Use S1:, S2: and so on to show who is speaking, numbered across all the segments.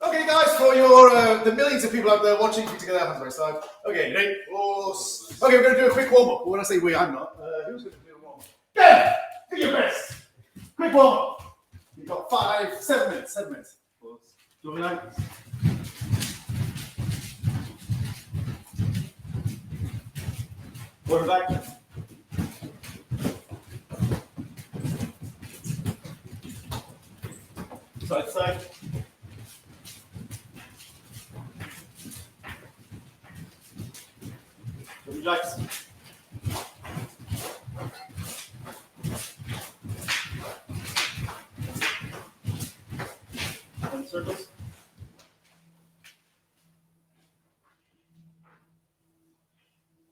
S1: Okay, guys, for your the millions of people out there watching, feet together, hands by side. Okay, ready? Okay, we're going to do a quick warm up. When I say we, I'm not. Who's going to do a warm up? Ben, do your best. Quick warm up. You've got 7 minutes. 7 minutes. Do we like? We're back. Side to side. Relax. And circles.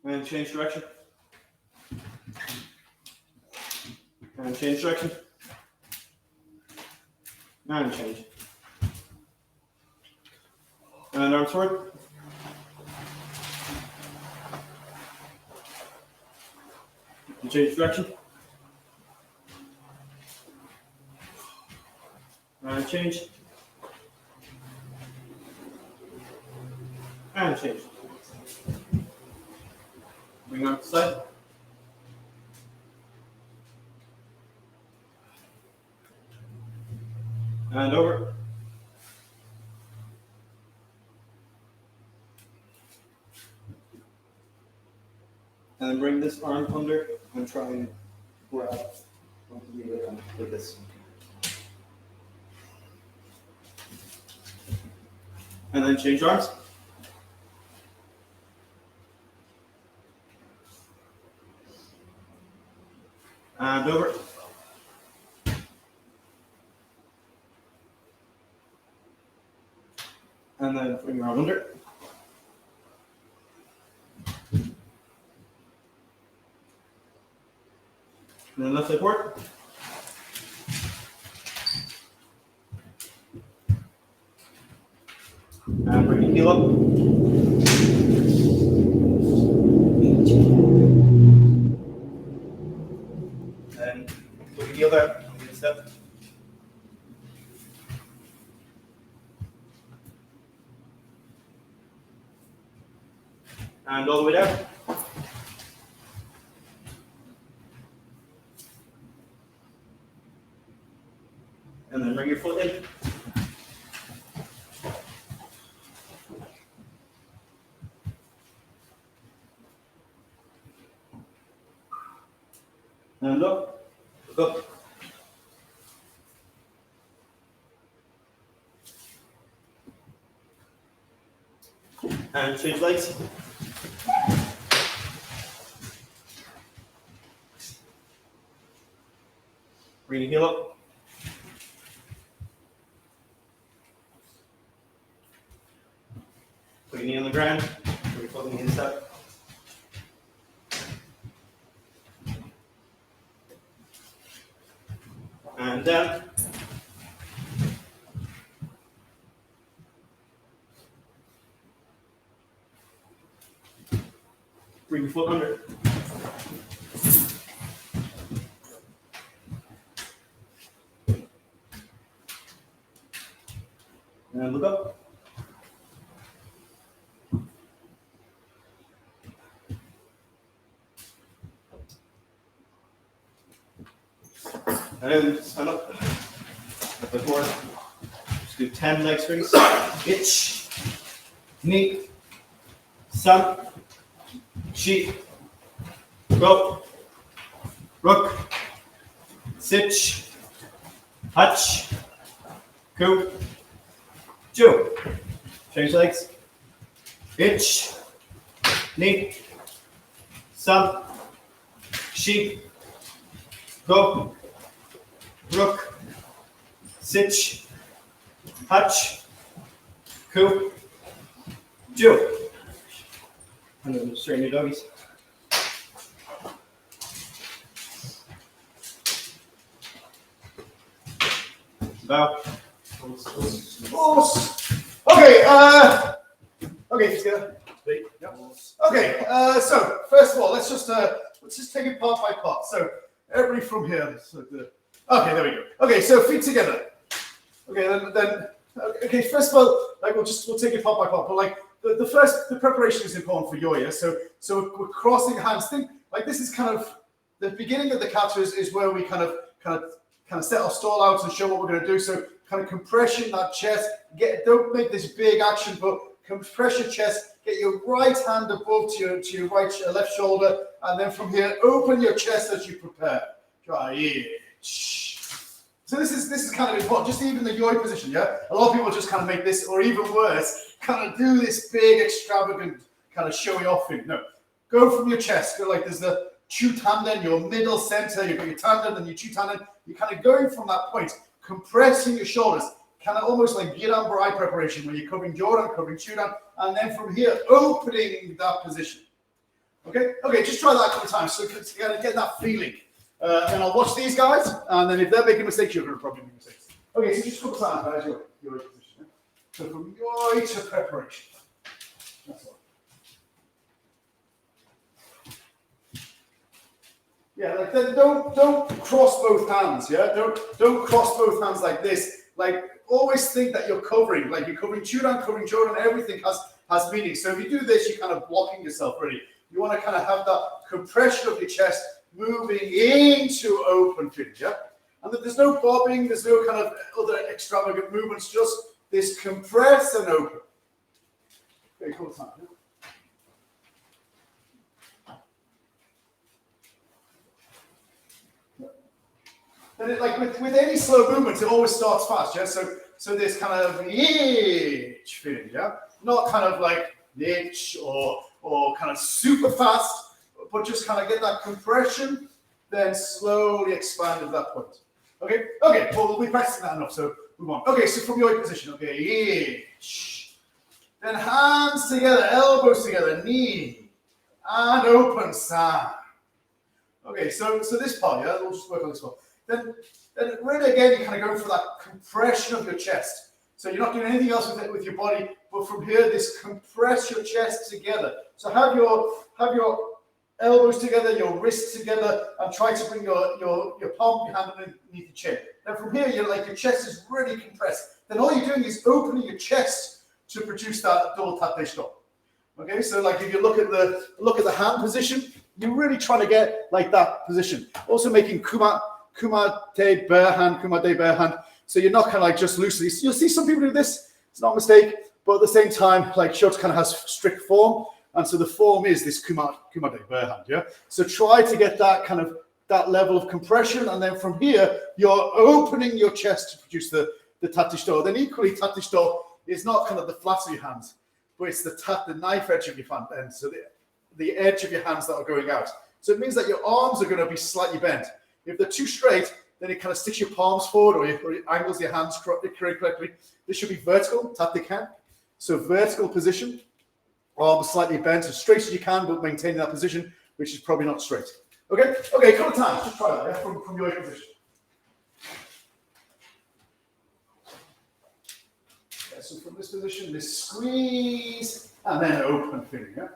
S1: And change direction. And change direction. And change. And arms forward. And change direction. And change. And change. Bring arm to the side. And over. And then bring this arm under and try and grab onto the other arm like this. And then change arms. And over. And then bring your arm under. And then left leg forward. And bring your heel up. And put your heel down. Good step. And all the way down. And then bring your foot in. And up, look up. And change legs. Bring your heel up. Put your knee on the ground. Put your foot on the inside. And down. Bring your foot under. And look up. And then stand up. Up the floor. Just do 10 leg swings. Itch. Knee. Sun. Sheep. Go. Rook. Sitch. Hutch. Coup. Two. Change legs. Itch. Knee. Sun. Sheep. Go. Rook. Sitch. Hutch. Coup. Two. And then straighten your doggies. Bow. Okay, okay, just go. Yep. Okay, so first of all, let's just take it part by part. So everybody from here. Okay, there we go. Okay, so feet together. Okay, then Okay, first of all, like we'll take it part by part, but like the preparation is important for yoga. So we're crossing hands. Think like this is kind of the beginning of the kata is where we kind of set our stall out and show what we're going to do. So kind of compression that chest. Don't make this big action, but compress your chest. Get your right hand above to your left shoulder, and then from here open your chest as you prepare. Try it. So this is kind of important, just even the yoi position, yeah? A lot of people just kind of make this, or even worse, kind of do this big, extravagant, kind of showy off thing. No, go from your chest, go like there's the chu tanden, your middle center, you've got your tanden and your chu tanden. You're kind of going from that point, compressing your shoulders, kind of almost like Giran Barai preparation, where you're covering Joran, covering Chudan, and then from here, opening that position. Okay, just try that a couple of times, so you kind of get that feeling. And I'll watch these guys, and then if they're making mistakes, you're going to probably make mistakes. Okay, so just a couple of times, guys, your position. Yeah? So from yoi to preparation. That's all. Yeah, like then don't cross both hands. Yeah, don't cross both hands like this. Like always think that you're covering, like you're covering Chudan, covering Joran, everything has meaning. So if you do this, you're kind of blocking yourself really. You want to kind of have that compression of your chest moving into open finish, yeah? And there's no bobbing, there's no kind of other extravagant movements, just this compress and open. Okay, cool time. Then it, like with any slow movement, it always starts fast, yeah? So this kind of itch feeling, yeah? Not kind of like itch or kind of super fast, but just kind of get that compression, then slowly expand at that point. Okay, well, we'll be practicing that enough, so move on. Okay, so from your position, okay, then hands together, elbows together, knee, and open, san. Okay, so this part, yeah, we'll just work on this one. Then really again, you kind of go for that compression of your chest. So you're not doing anything else with your body, but from here, this compress your chest together. So have your elbows together, your wrists together, and try to bring your palm of your hand underneath your chin. Then from here, you're like your chest is really compressed. Then all you're doing is opening your chest to produce that double tate stop. Okay, so like if you look at the hand position, you're really trying to get like that position. Also making kumate bare hand. So you're not kind of like just loosely. You'll see some people do this. It's not a mistake, but at the same time, like Shots kind of has strict form. And so the form is this kumate bare hand, yeah? So try to get that kind of, that level of compression. And then from here, you're opening your chest to produce the tatishto. Then equally, tatishto is not kind of the flat of your hands, but it's the knife edge of your hand. And so the edge of your hands that are going out. So it means that your arms are going to be slightly bent. If they're too straight, then it kind of sticks your palms forward or it angles your hands correctly. This should be vertical, tatekan. So vertical position. Arms slightly bent as straight as you can, but maintaining that position, which is probably not straight. Okay, a couple of times. Just try that, yeah, from your position. Yeah, so from this position, this squeeze, and then open feeling, yeah?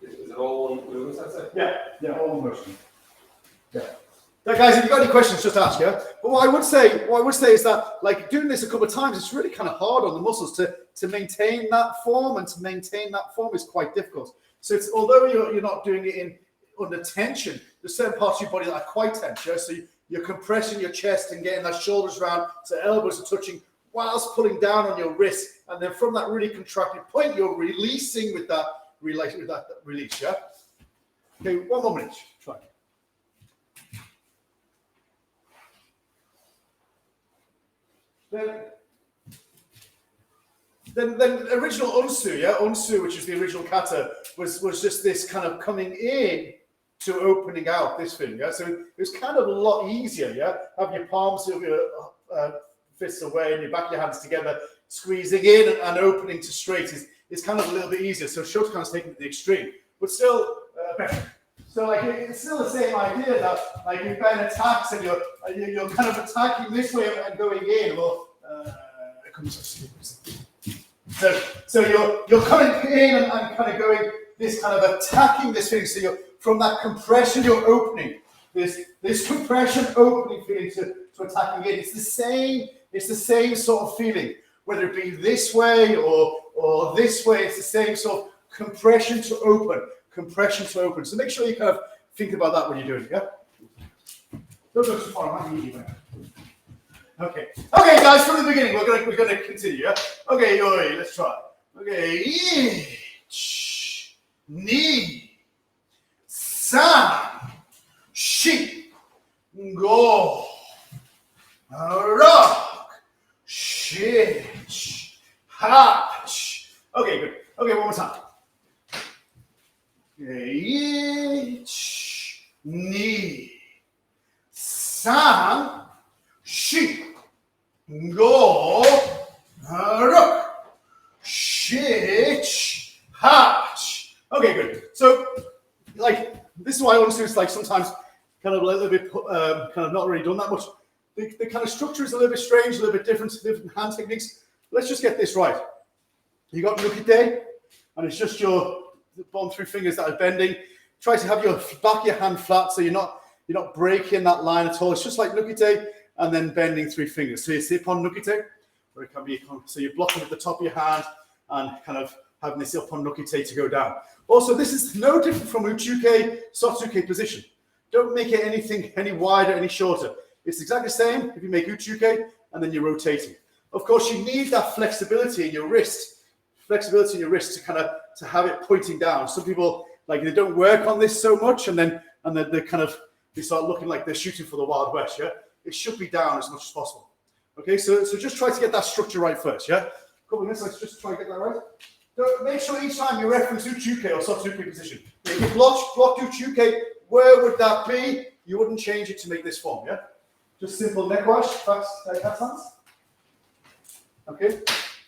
S2: Is it all one movement, I'd say?
S1: Yeah, all one motion. Yeah. Now, guys, if you've got any questions, just ask, yeah? But what I would say is that, like, doing this a couple of times, it's really kind of hard on the muscles to maintain that form, and to maintain that form is quite difficult. So it's, although you're not doing it under tension, there's certain parts of your body that are quite tense, yeah? So you're compressing your chest and getting that shoulders round, so elbows are touching, whilst pulling down on your wrist, and then from that really contracted point, you're releasing with that release, yeah? Okay, one more minute, try. Then original Unsu, yeah, Unsu, which is the original kata, was just this kind of coming in to opening out this thing, yeah. So it was kind of a lot easier, yeah. Have your palms of your fists away and your back of your hands together, squeezing in and opening to straight is kind of a little bit easier. So Shotokan kind of taken to the extreme, but still better. So like it's still the same idea that like you bend attacks and you're kind of attacking this way and going in. Well, so you're coming in and kind of going this kind of attacking this feeling. So you're, from that compression, you're opening. This compression opening feeling to attacking it. It's the same sort of feeling, whether it be this way or this way. It's the same sort of compression to open, compression to open. So make sure you kind of think about that when you're doing it, yeah? Don't go too far, I might need you. Okay. Okay, guys, from the beginning, we're gonna continue, yeah? Okay, let's try. Okay, ich, ni, san, shi, go, rock, shich, hatch. Okay, good. Okay, one more time. Okay, ich, ni, san, shi, go, rock, shich, hatch. Okay, good. So, like, this is why I want to do is like sometimes kind of a little bit, kind of not really done that much. The kind of structure is a little bit strange, a little bit different hand techniques. Let's just get this right. You got nukite, and it's just your bottom three fingers that are bending. Try to have your back of your hand flat so you're not breaking that line at all. It's just like nukite and then bending three fingers. So you sit on nukite, or it can be, so you're blocking at the top of your hand and kind of having this up on nukite to go down. Also, this is no different from uchuke, sotsuke position. Don't make it anything any wider, any shorter. It's exactly the same if you make uchuke and then you're rotating. Of course, you need that flexibility in your wrist, to kind of to have it pointing down. Some people, like, they don't work on this so much, and then they start looking like they're shooting for the Wild West. Yeah, it should be down as much as possible. Okay, so just try to get that structure right first. Yeah, couple of minutes. Let's just try to get that right. So make sure each time you reference uchuke or sotsuke position, if you blocked uchuke, where would that be? You wouldn't change it to make this form. Yeah, just simple neck wash, cat stance. Okay,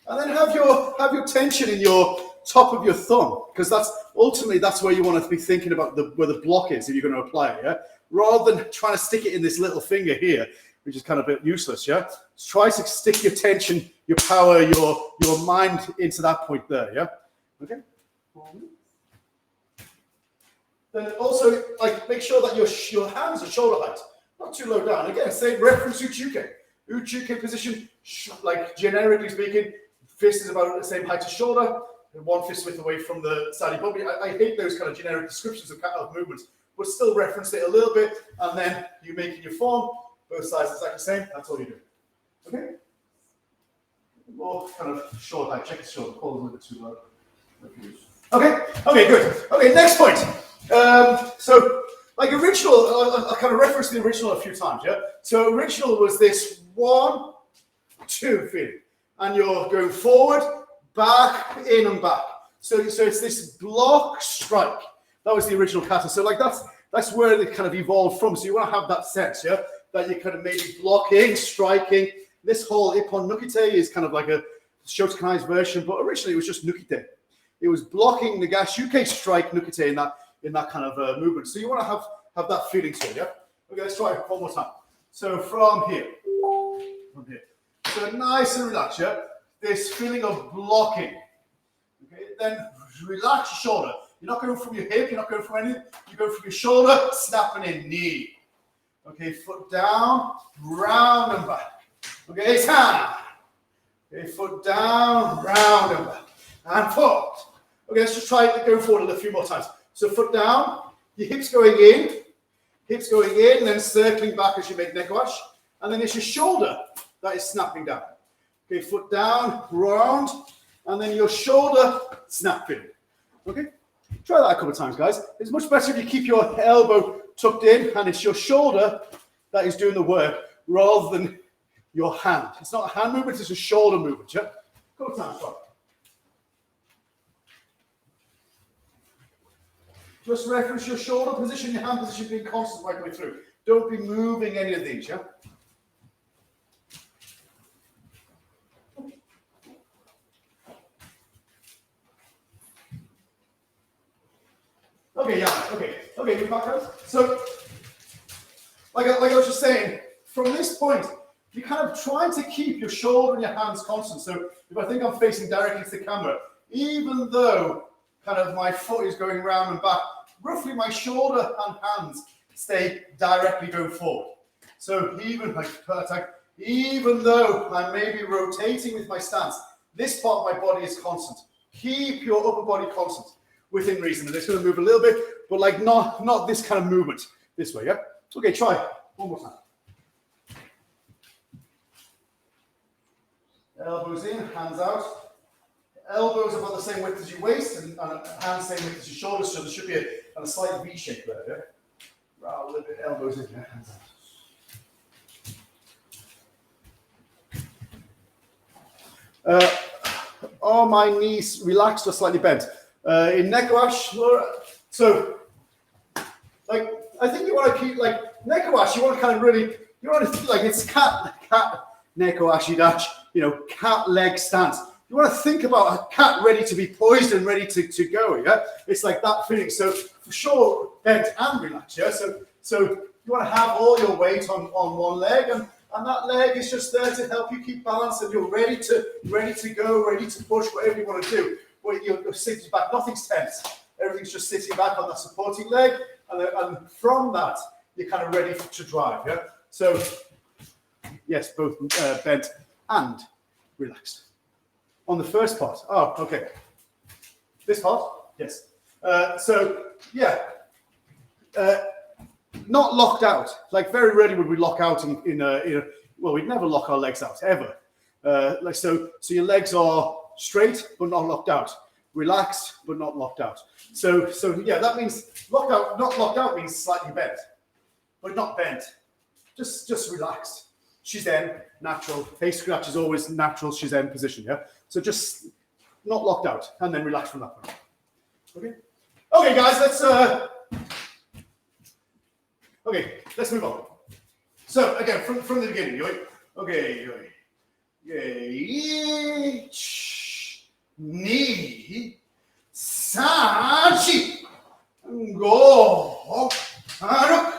S1: and then have your tension in your top of your thumb, because that's where you want to be thinking about where the block is if you're going to apply it. Yeah, rather than trying to stick it in this little finger here, which is kind of a bit useless. Yeah, just try to stick your tension, your power, your mind into that point there. Yeah, okay. Then also, like, make sure that your hands are shoulder height, not too low down. Again, same reference uchuke. Uchuke position, like generically speaking, fist is about the same height as shoulder, and one fist width away from the side of your body. I hate those kind of generic descriptions of movements, but still reference it a little bit, and then you make it your form, both sides exactly the same. That's all you do. Okay? More kind of shoulder height. Check the shoulder. Pull a little bit too low. Okay, good. Okay, next point. So, like original, I kind of referenced the original a few times, yeah? So original was this 1, 2 feeling. And you're going forward, back, in and back. So it's this block strike. That was the original kata. So like that's where it kind of evolved from. So you want to have that sense, yeah? That you're kind of maybe blocking, striking. This whole ippon nukite is kind of like a Shotokanai's version, but originally it was just nukite. It was blocking the gashuke strike nukite in that kind of movement. So you want to have that feeling to it, yeah? Okay, let's try it one more time. So from here. So nice and relaxed, yeah? This feeling of blocking. Okay, then relax your shoulder. You're not going from your hip, you're not going from anything. You go from your shoulder, snapping in, knee. Okay, foot down, round and back. Okay, time. Okay, foot down, round and back. And forward. Okay, let's just try going forward a few more times. So foot down, your hips going in, then circling back as you make neck wash. And then it's your shoulder that is snapping down. Okay, foot down, round, and then your shoulder snapping. Okay, try that a couple of times, guys. It's much better if you keep your elbow tucked in and it's your shoulder that is doing the work rather than your hand. It's not a hand movement, it's a shoulder movement, yeah? A couple of times, try. Just reference your shoulder position, your hand position being constant right the way through. Don't be moving any of these, yeah? Okay, yeah, okay, good back guys. So, like I was just saying, from this point, you're kind of trying to keep your shoulder and your hands constant. So if I think I'm facing directly to the camera, even though kind of my foot is going round and back. Roughly my shoulder and hands stay directly going forward. So even though I may be rotating with my stance, this part of my body is constant. Keep your upper body constant within reason. And it's going to move a little bit, but like not this kind of movement this way. Yeah. Okay, try one more time. Elbows in, hands out. Elbows about the same width as your waist, and hands same width as your shoulders. So there should be a slight V shape there. Yeah. Right, a little bit. Elbows in, yeah, hands out. Are my knees relaxed or slightly bent? In neck wash, so like I think you want to keep like neck wash. You want to kind of really, you want to feel like it's cat neck washi dash. You know, cat leg stance. You want to think about a cat ready to be poised and ready to go. Yeah, it's like that feeling. So for sure, bent and relaxed. Yeah, so you want to have all your weight on one leg and that leg is just there to help you keep balance, and you're ready to go, ready to push whatever you want to do. Well, you're sitting back, nothing's tense. Everything's just sitting back on that supporting leg, and from that, you're kind of ready to drive. Yeah. So yes, both bent and relaxed. On the first part, oh, okay. This part, yes. So yeah. Not locked out. Like very rarely would we lock out in a well, we'd never lock our legs out ever. Like so your legs are straight but not locked out, relaxed but not locked out. So yeah, that means locked out. Not locked out means slightly bent, but not bent. Just relaxed. Shizen, natural. Face scratch is always natural Shizen position. Yeah. So just not locked out, and then relax from that point. Okay. Okay, guys. Let's move on. So again, from the beginning, okay, ni, sachi, go, aruk,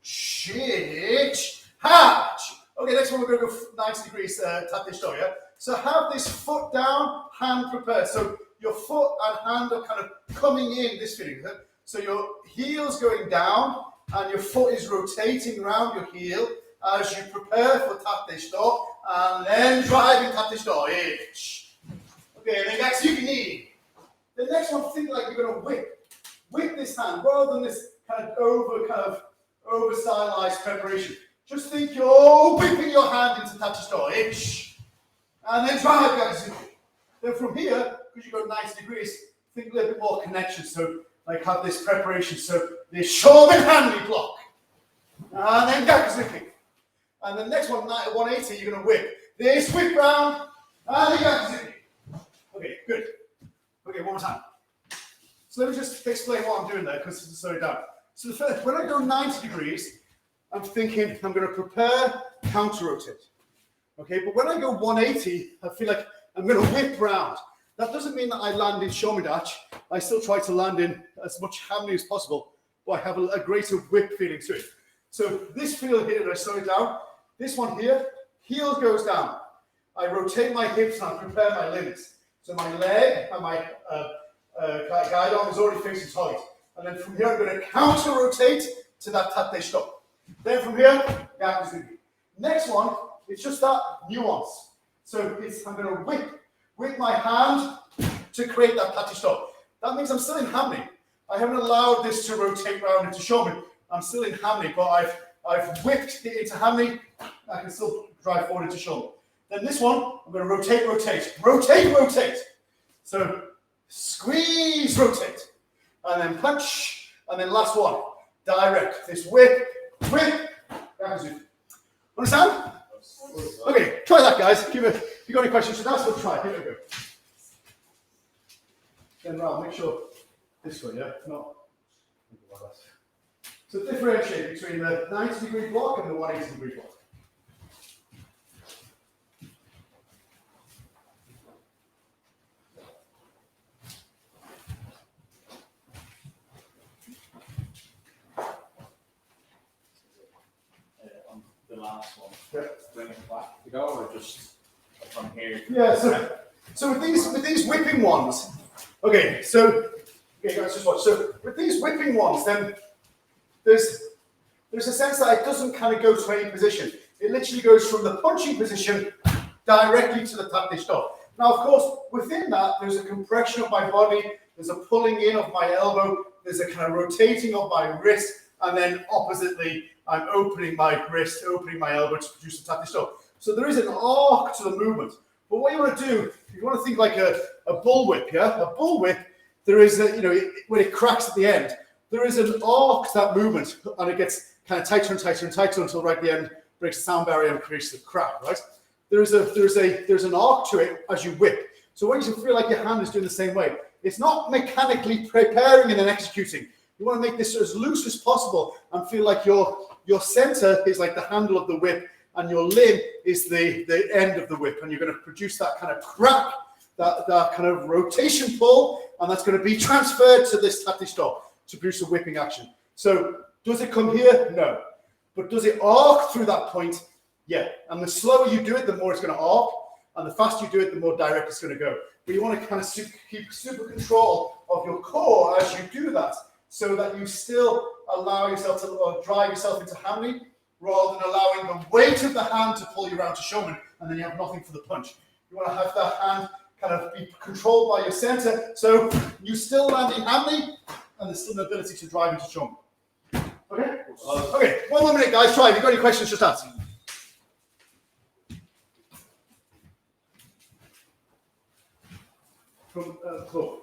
S1: shich, hach. Okay, next one we're going to go 90 degrees tate shito, yeah? So have this foot down, hand prepared. So your foot and hand are kind of coming in this feeling. So your heel's going down, and your foot is rotating around your heel as you prepare for tate shito, and then driving tate shito. Okay, then next you can knee. The next one, think like you're going to whip this hand rather than this kind of over stylized preparation. Just think you're whipping your hand into tate shito, and then drive gakuzuki. Then from here, because you go 90 degrees, think a little bit more connection. So like have this preparation. So this shoulder hand block, and then gakuzuki. And the next one, 180, you're going to whip. This whip round, and then gakuzuki. Okay, good. Okay, one more time. So let me just explain what I'm doing there, because it's slow it down. So the first, when I go 90 degrees, I'm thinking I'm going to prepare, counter rotate. Okay, but when I go 180, I feel like I'm going to whip round. That doesn't mean that I land in shomidachi. I still try to land in as much hammy as possible, but I have a greater whip feeling to it. So this feel here, I slow it down. This one here, heel goes down. I rotate my hips and I prepare my limbs. So my leg and my guide arm is already facing target. And then from here, I'm going to counter rotate to that tate shito. Then from here, gakuzuki. Next one, it's just that nuance. So I'm going to whip my hand to create that tate shito. That means I'm still in hammy. I haven't allowed this to rotate round into shomi. I'm still in hammy, but I've whipped it into hammy. I can still drive forward into shomi. Then this one, I'm going to rotate, rotate. So squeeze, rotate, and then punch, and then last one, direct. This whip, gakuzuki. Understand? Okay, try that, guys. If you got any questions, just ask or try. Here we go. Then Raul, make sure this way, yeah? Not. So differentiate between the 90-degree block and the 180-degree block.
S3: On the last one,
S1: Yeah.
S3: bring it back to go, or just from here?
S1: Yeah. So with these whipping ones, Okay, so okay, guys, just watch. So with these whipping ones, then there's a sense that it doesn't kind of go to any position. It literally goes from the punching position directly to the tap de stop. Now, of course, within that, there's a compression of my body, there's a pulling in of my elbow, there's a kind of rotating of my wrist, and then oppositely, I'm opening my wrist, opening my elbow to produce a tap de stop. So there is an arc to the movement. But what you want to do, if you want to think like a bullwhip, yeah? A bullwhip, there is a, when it cracks at the end, there is an arc to that movement, and it gets kind of tighter and tighter and tighter until right at the end breaks the sound barrier and creates the crack, right? There's an arc to it as you whip. So when you feel like your hand is doing the same way, it's not mechanically preparing and then executing. You want to make this as loose as possible and feel like your center is like the handle of the whip and your limb is the end of the whip, and you're going to produce that kind of crack, that kind of rotation pull, and that's going to be transferred to this tap de stop to produce a whipping action. So does it come here? No. But does it arc through that point? Yeah. And the slower you do it, the more it's going to arc, and the faster you do it, the more direct it's going to go. But you want to kind of keep super control of your core as you do that, so that you still allow yourself to drive yourself into hammy, rather than allowing the weight of the hand to pull you around to showman, and then you have nothing for the punch. You want to have that hand kind of be controlled by your center, so you still land in hammy, and there's still an ability to drive into showman. Okay? Okay, 1 more minute, guys. Try. If you've got any questions, just ask. From floor.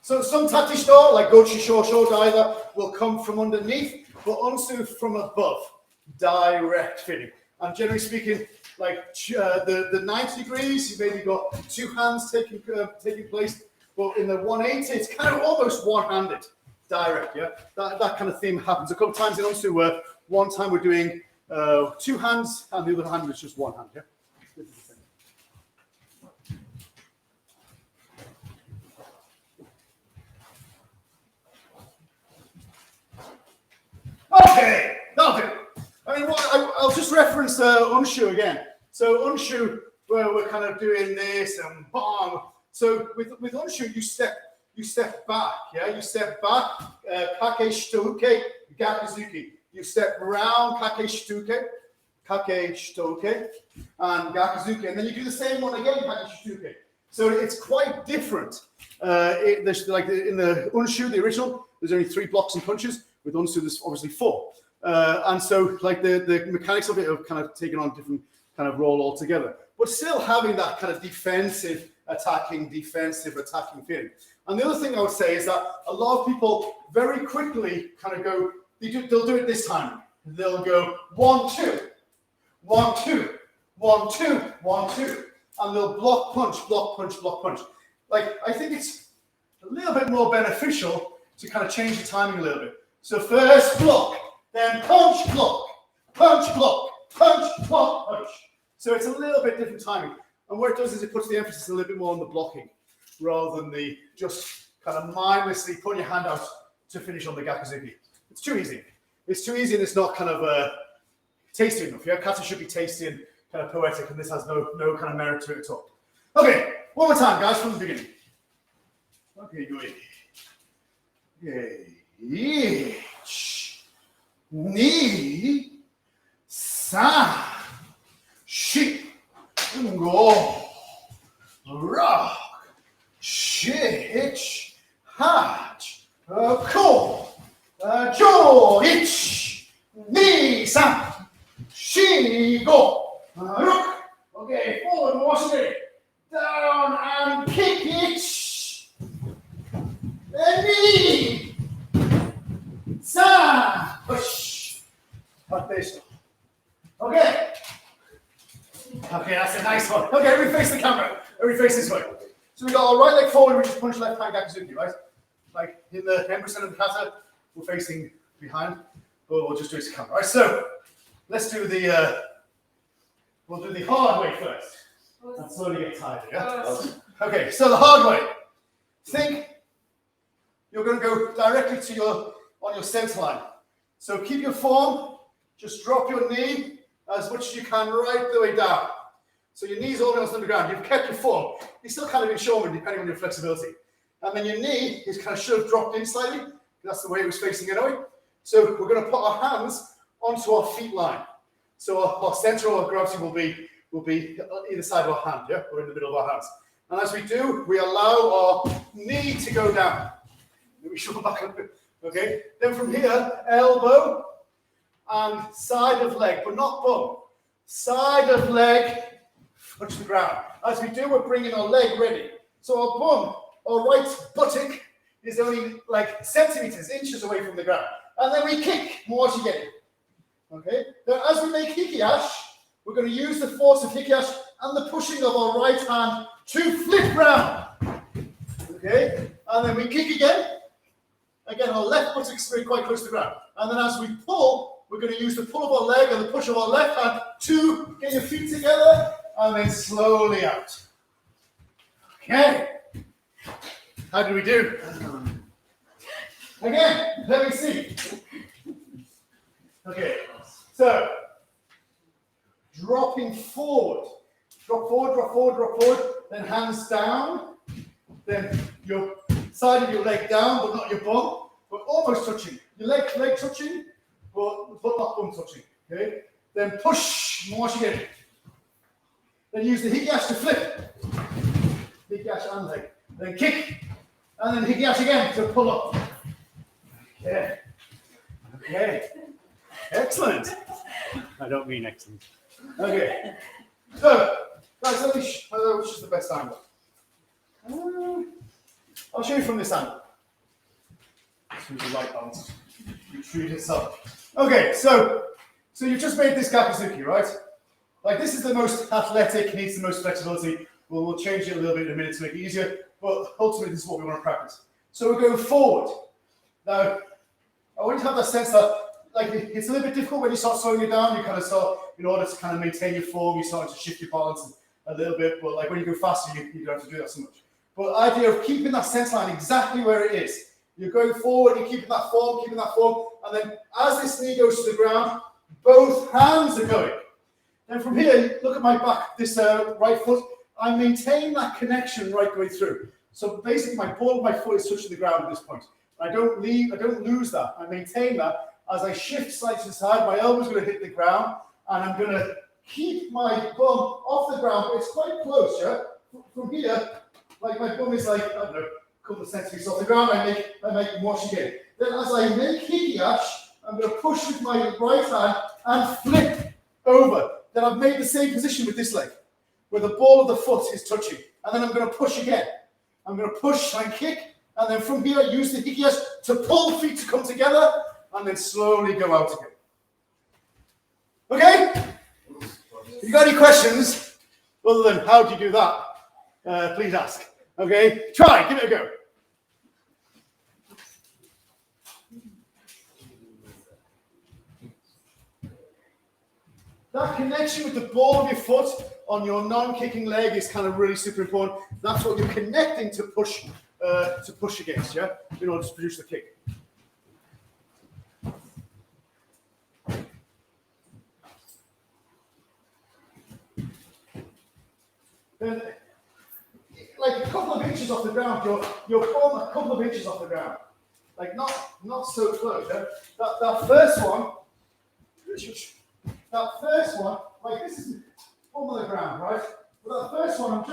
S1: So some tap de stop, like gochi shosho either, will come from underneath, but Unsu from above, direct fitting. And generally speaking, like the 90 degrees, you've maybe got two hands taking place, but in the 180, it's kind of almost one-handed, direct, yeah? That kind of thing happens a couple of times in Unsu where one time we're doing two hands and the other hand is just one hand, yeah? This is the thing. Okay, that'll do. I mean, I'll just reference Unsu again. So Unsu, where we're kind of doing this and bang. So with Unsu, you step back, yeah? You step back, kake shitoke, gakuzuki. You step round, kake shitoke, and gakuzuki. And then you do the same one again, kake shitoke. So it's quite different. There's like in the Unsu, the original, there's only 3 blocks and punches. With Unsu, there's obviously 4. And so like the mechanics of it have kind of taken on a different kind of role altogether. But still having that kind of defensive attacking feeling. And the other thing I would say is that a lot of people very quickly kind of go, they'll do it this time. They'll go 1, 2, 1, 2, 1, 2, 1, 2. And they'll block, punch, block, punch, block, punch. Like, I think it's a little bit more beneficial to kind of change the timing a little bit. So first block, then punch, block, punch, block, punch, block, punch. So it's a little bit different timing. And what it does is it puts the emphasis a little bit more on the blocking rather than the just kind of mindlessly putting your hand out to finish on the gakuzuki. It's too easy. It's too easy and it's not kind of tasty enough. Yeah, kata should be tasty and kind of poetic, and this has no kind of merit to it at all. Okay, one more time, guys, from the beginning. Okay, good. Ich, ni, san, shi, go, rock, shich, hatch, ko, jo, ich, ni, san, shi, go, rook. Okay, forward, wash it, down and kick it, and knee. Sa, push, like this. Okay. Okay, that's a nice one. Okay, everybody face the camera. Everybody face this way. So we got our right leg forward, we just punch left hand gakuzuki, right? Like in the 10% of the kata, we're facing behind, but we'll just do it to camera. Right, so let's do the, we'll do the hard way first. And slowly get tired, yeah? Okay, so the hard way. Think you're going to go directly to on your center line. So keep your form, just drop your knee as much as you can right the way down. So your knee's almost on the ground. You've kept your form. You're still kind of in showman depending on your flexibility. And then your knee is kind of should have dropped in slightly. That's the way it was facing anyway. So we're going to put our hands onto our feet line. So our center of gravity will be on either side of our hand, yeah, or in the middle of our hands. And as we do, we allow our knee to go down. Then we shuffle back up. Okay. Then from here, elbow and side of leg, but not bum. Side of leg, touch the ground. As we do, we're bringing our leg ready. So our bum, our right buttock, is only like centimeters, inches away from the ground. And then we kick, moashigeri. Okay? Then as we make hikiash, we're going to use the force of hikiash and the pushing of our right hand to flip round. Okay? And then we kick again. Again, our left buttock's very quite close to the ground. And then as we pull, we're going to use the pull of our leg and the push of our left hand to get your feet together and then slowly out. Okay. How did we do? Again, let me see. Okay, so dropping forward. Drop forward, drop forward, drop forward, then hands down, then your side of your leg down, but not your bum, but almost touching. Your leg touching, but not bum touching. Okay? Then push, more again. Then use the hikiash to flip. Hikiash and leg. Then kick, and then hikiash again to pull up. Okay. Okay. Excellent. I don't mean excellent. Okay. So, guys, let me which is the best angle? I'll show you from this angle. This is the light balance. Retreat itself. Okay, so you've just made this Gakuzuki, right? Like this is the most athletic, needs the most flexibility. We'll change it a little bit in a minute to make it easier, but ultimately this is what we want to practice. So we're going forward. Now, I want you to have that sense that like it's a little bit difficult when you start slowing it down. You kind of start, in order to kind of maintain your form, you're starting to shift your balance a little bit. But like when you go faster, you don't have to do that so much. But the idea of keeping that sense line exactly where it is. You're going forward, you're keeping that form, and then as this knee goes to the ground, both hands are going. Then from here, look at my back, this right foot. I maintain that connection right the way through. So basically, my ball of my foot is touching the ground at this point. I don't lose that. I maintain that. As I shift slightly to the side, my elbow's going to hit the ground, and I'm going to keep my bum off the ground, but it's quite close, yeah? From here, like my bum is like, I don't know, a couple of centimeters off the ground, I make wash again. Then as I make hikiash, I'm going to push with my right hand and flip over. Then I've made the same position with this leg, where the ball of the foot is touching. And then I'm going to push again. I'm going to push and kick, and then from here, use the hikiash to pull the feet to come together, and then slowly go out again. Okay? If you got any questions, other than how do you do that, please ask. Okay? Try, give it a go. That connection with the ball of your foot on your non-kicking leg is kind of really super important. That's what you're connecting to push against, yeah? In order to produce the kick. Then, like a couple of inches off the ground, your bum a couple of inches off the ground. Like not so close. Yeah? That first one, like this is bum on the ground, right? But that first one,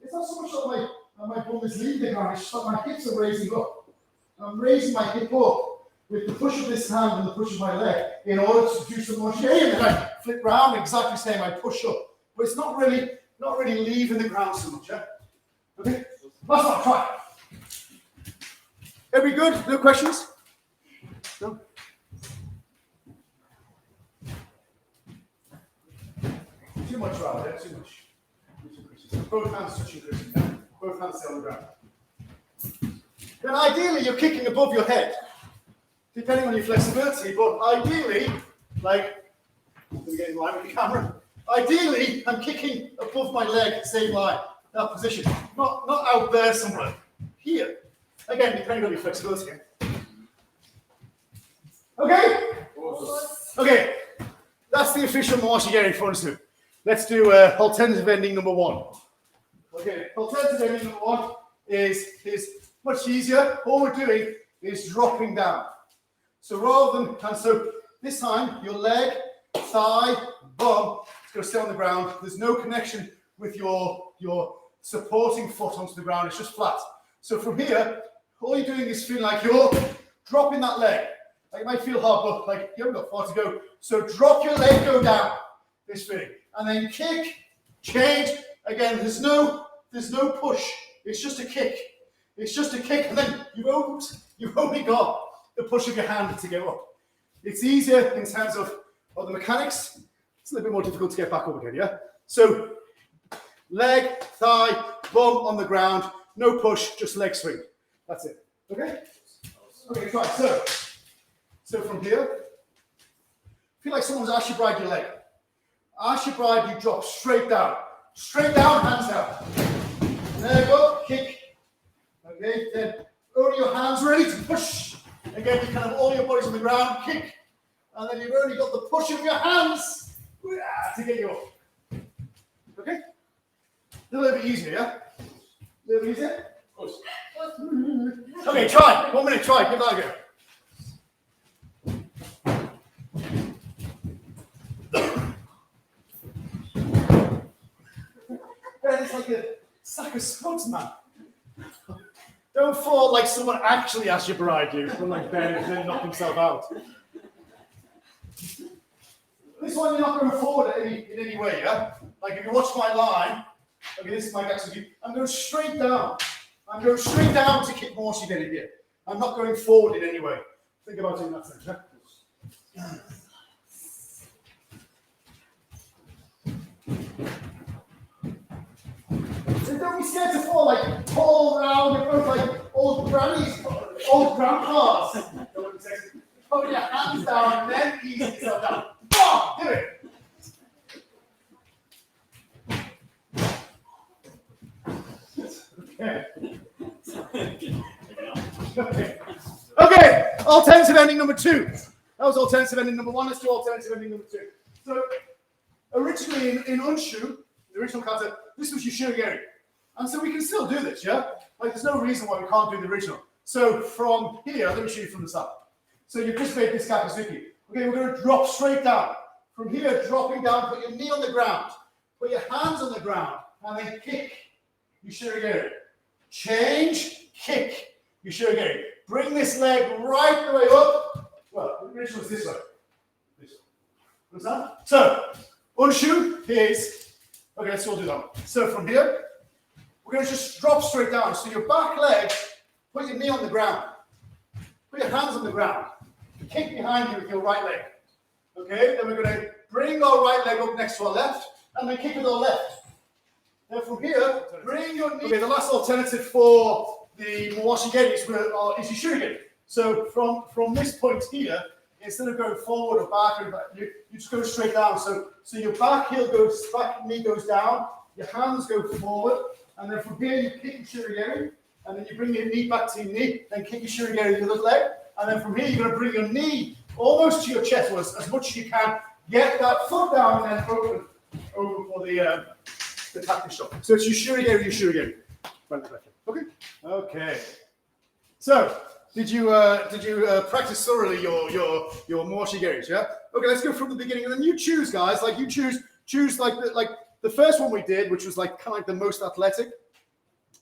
S1: it's not so much that my bum is leaving the ground, it's just that my hips are raising up. I'm raising my hip up with the push of this hand and the push of my leg in order to do some more shape. And then I flip round, exactly the same, I push up. But it's not really leaving the ground so much, yeah? Okay, last one, try. Every good? No questions? No? Too much rather, yeah? Too much. Both hands touching the both hands stay on the ground. Then ideally you're kicking above your head, depending on your flexibility, but ideally, like, let me get in line with the camera. Ideally, I'm kicking above my leg, same line, that position. Not out there somewhere. Here. Again, depending on your flexibility. Okay? Okay. That's the official Moashigeri for Unsu. let's do alternative ending number 1. Okay, alternative ending number 1 is much easier. All we're doing is dropping down. So rather than, and so this time your leg, thigh, bum, it's going to stay on the ground. There's no connection with your supporting foot onto the ground. It's just flat. So from here, all you're doing is feeling like you're dropping that leg. Like it might feel hard, but like you haven't got far to go. So drop your leg, go down. This feeling, and then kick, change. Again, there's no push. It's just a kick. It's just a kick, and then you've only got the push of your hand to go up. It's easier in terms of the mechanics. It's a little bit more difficult to get back up again, yeah? So, leg, thigh, bum on the ground, no push, just leg swing. That's it, okay? Okay, try. So from here, feel like someone's asked you to bride your leg. Ask your bride, you drop straight down, hands down. There you go, kick. Okay, then only your hands ready to push. Again, you kind of all your body's on the ground, kick, and then you've only got the push of your hands to get you up. Okay? A little bit easier, yeah? A little bit easier? Okay, try. 1 minute, try. Give that a go. It's like a sack of spuds, man. Don't fall like someone actually asked your bride to, like Ben and then knock himself out. This one you're not going forward in any way, yeah? Like if you watch my line, okay, this is my actually. I'm going straight down. I'm going straight down to kick more she did it here. I'm not going forward in any way. Think about it in that sense, yeah? So don't be scared to fall like all around. You're both like old grannies, old grandpas. Put your hands down and then ease yourself down. Oh, do it. Okay. Okay. Alternative ending number 2. That was alternative ending number 1. Let's do alternative ending number 2. So originally in Unsu, the original kata, this was your shirogiri. And so we can still do this, yeah? Like there's no reason why we can't do the original. So from here, let me show you from the start. So you've just made this kakuzuki. Okay, we're going to drop straight down. From here, dropping down, put your knee on the ground. Put your hands on the ground. And then kick. You shirogiri. Change, kick. You shirogiri. Bring this leg right the way up. Well, the original is this way. This way. Understand? So, Unsu is, okay, let's all do that one. So from here, we're going to just drop straight down. So your back leg, put your knee on the ground. Put your hands on the ground. Kick behind you with your right leg. Okay, then we're going to bring our right leg up next to our left, and then kick with our left. Then from here, bring your knee. Okay, the last alternative for the Mawashigeri is your shurigiri. So from this point here, instead of going forward or back, you just go straight down. So your back knee goes down, your hands go forward, and then from here you kick your shurigiri, and then you bring your knee back to your knee, then kick your shurigiri to the other leg, and then from here you're going to bring your knee almost to your chest, or as much as you can. Get that foot down and then open over for the tactic shot. So it's your shurigiri. Okay. Okay. So did you practice thoroughly your Mawashigeris? Yeah. Okay. Let's go from the beginning, and then you choose, guys. Like you choose like the first one we did, which was like kind of like the most athletic.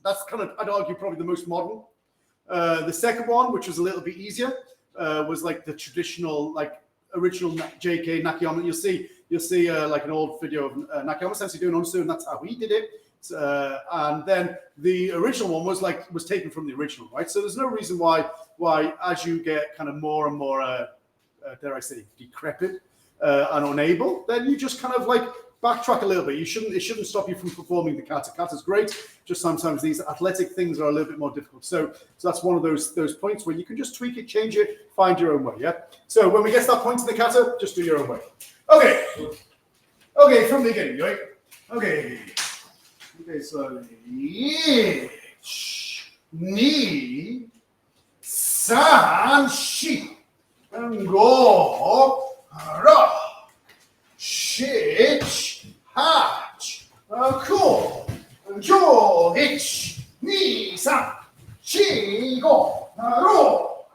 S1: That's kind of, I'd argue, probably the most modern. The second one, which was a little bit easier, was like the traditional, like original JK Nakayama. You'll see like an old video of Nakayama Sensei doing Unsu, and that's how he did it. And then the original one was taken from the original, right? So there's no reason why as you get kind of more and more, dare I say, decrepit and unable, then you just kind of like backtrack a little bit. It shouldn't stop you from performing the kata. Kata's great. Just sometimes these athletic things are a little bit more difficult. So that's one of those points where you can just tweak it, change it, find your own way. Yeah. So when we get to that point in the kata, just do your own way. Okay. Okay, from the beginning, right? Okay. Okay, so ni san shi and go ra shich ha, cool, jo, ich, ni, san, chi, go, ro,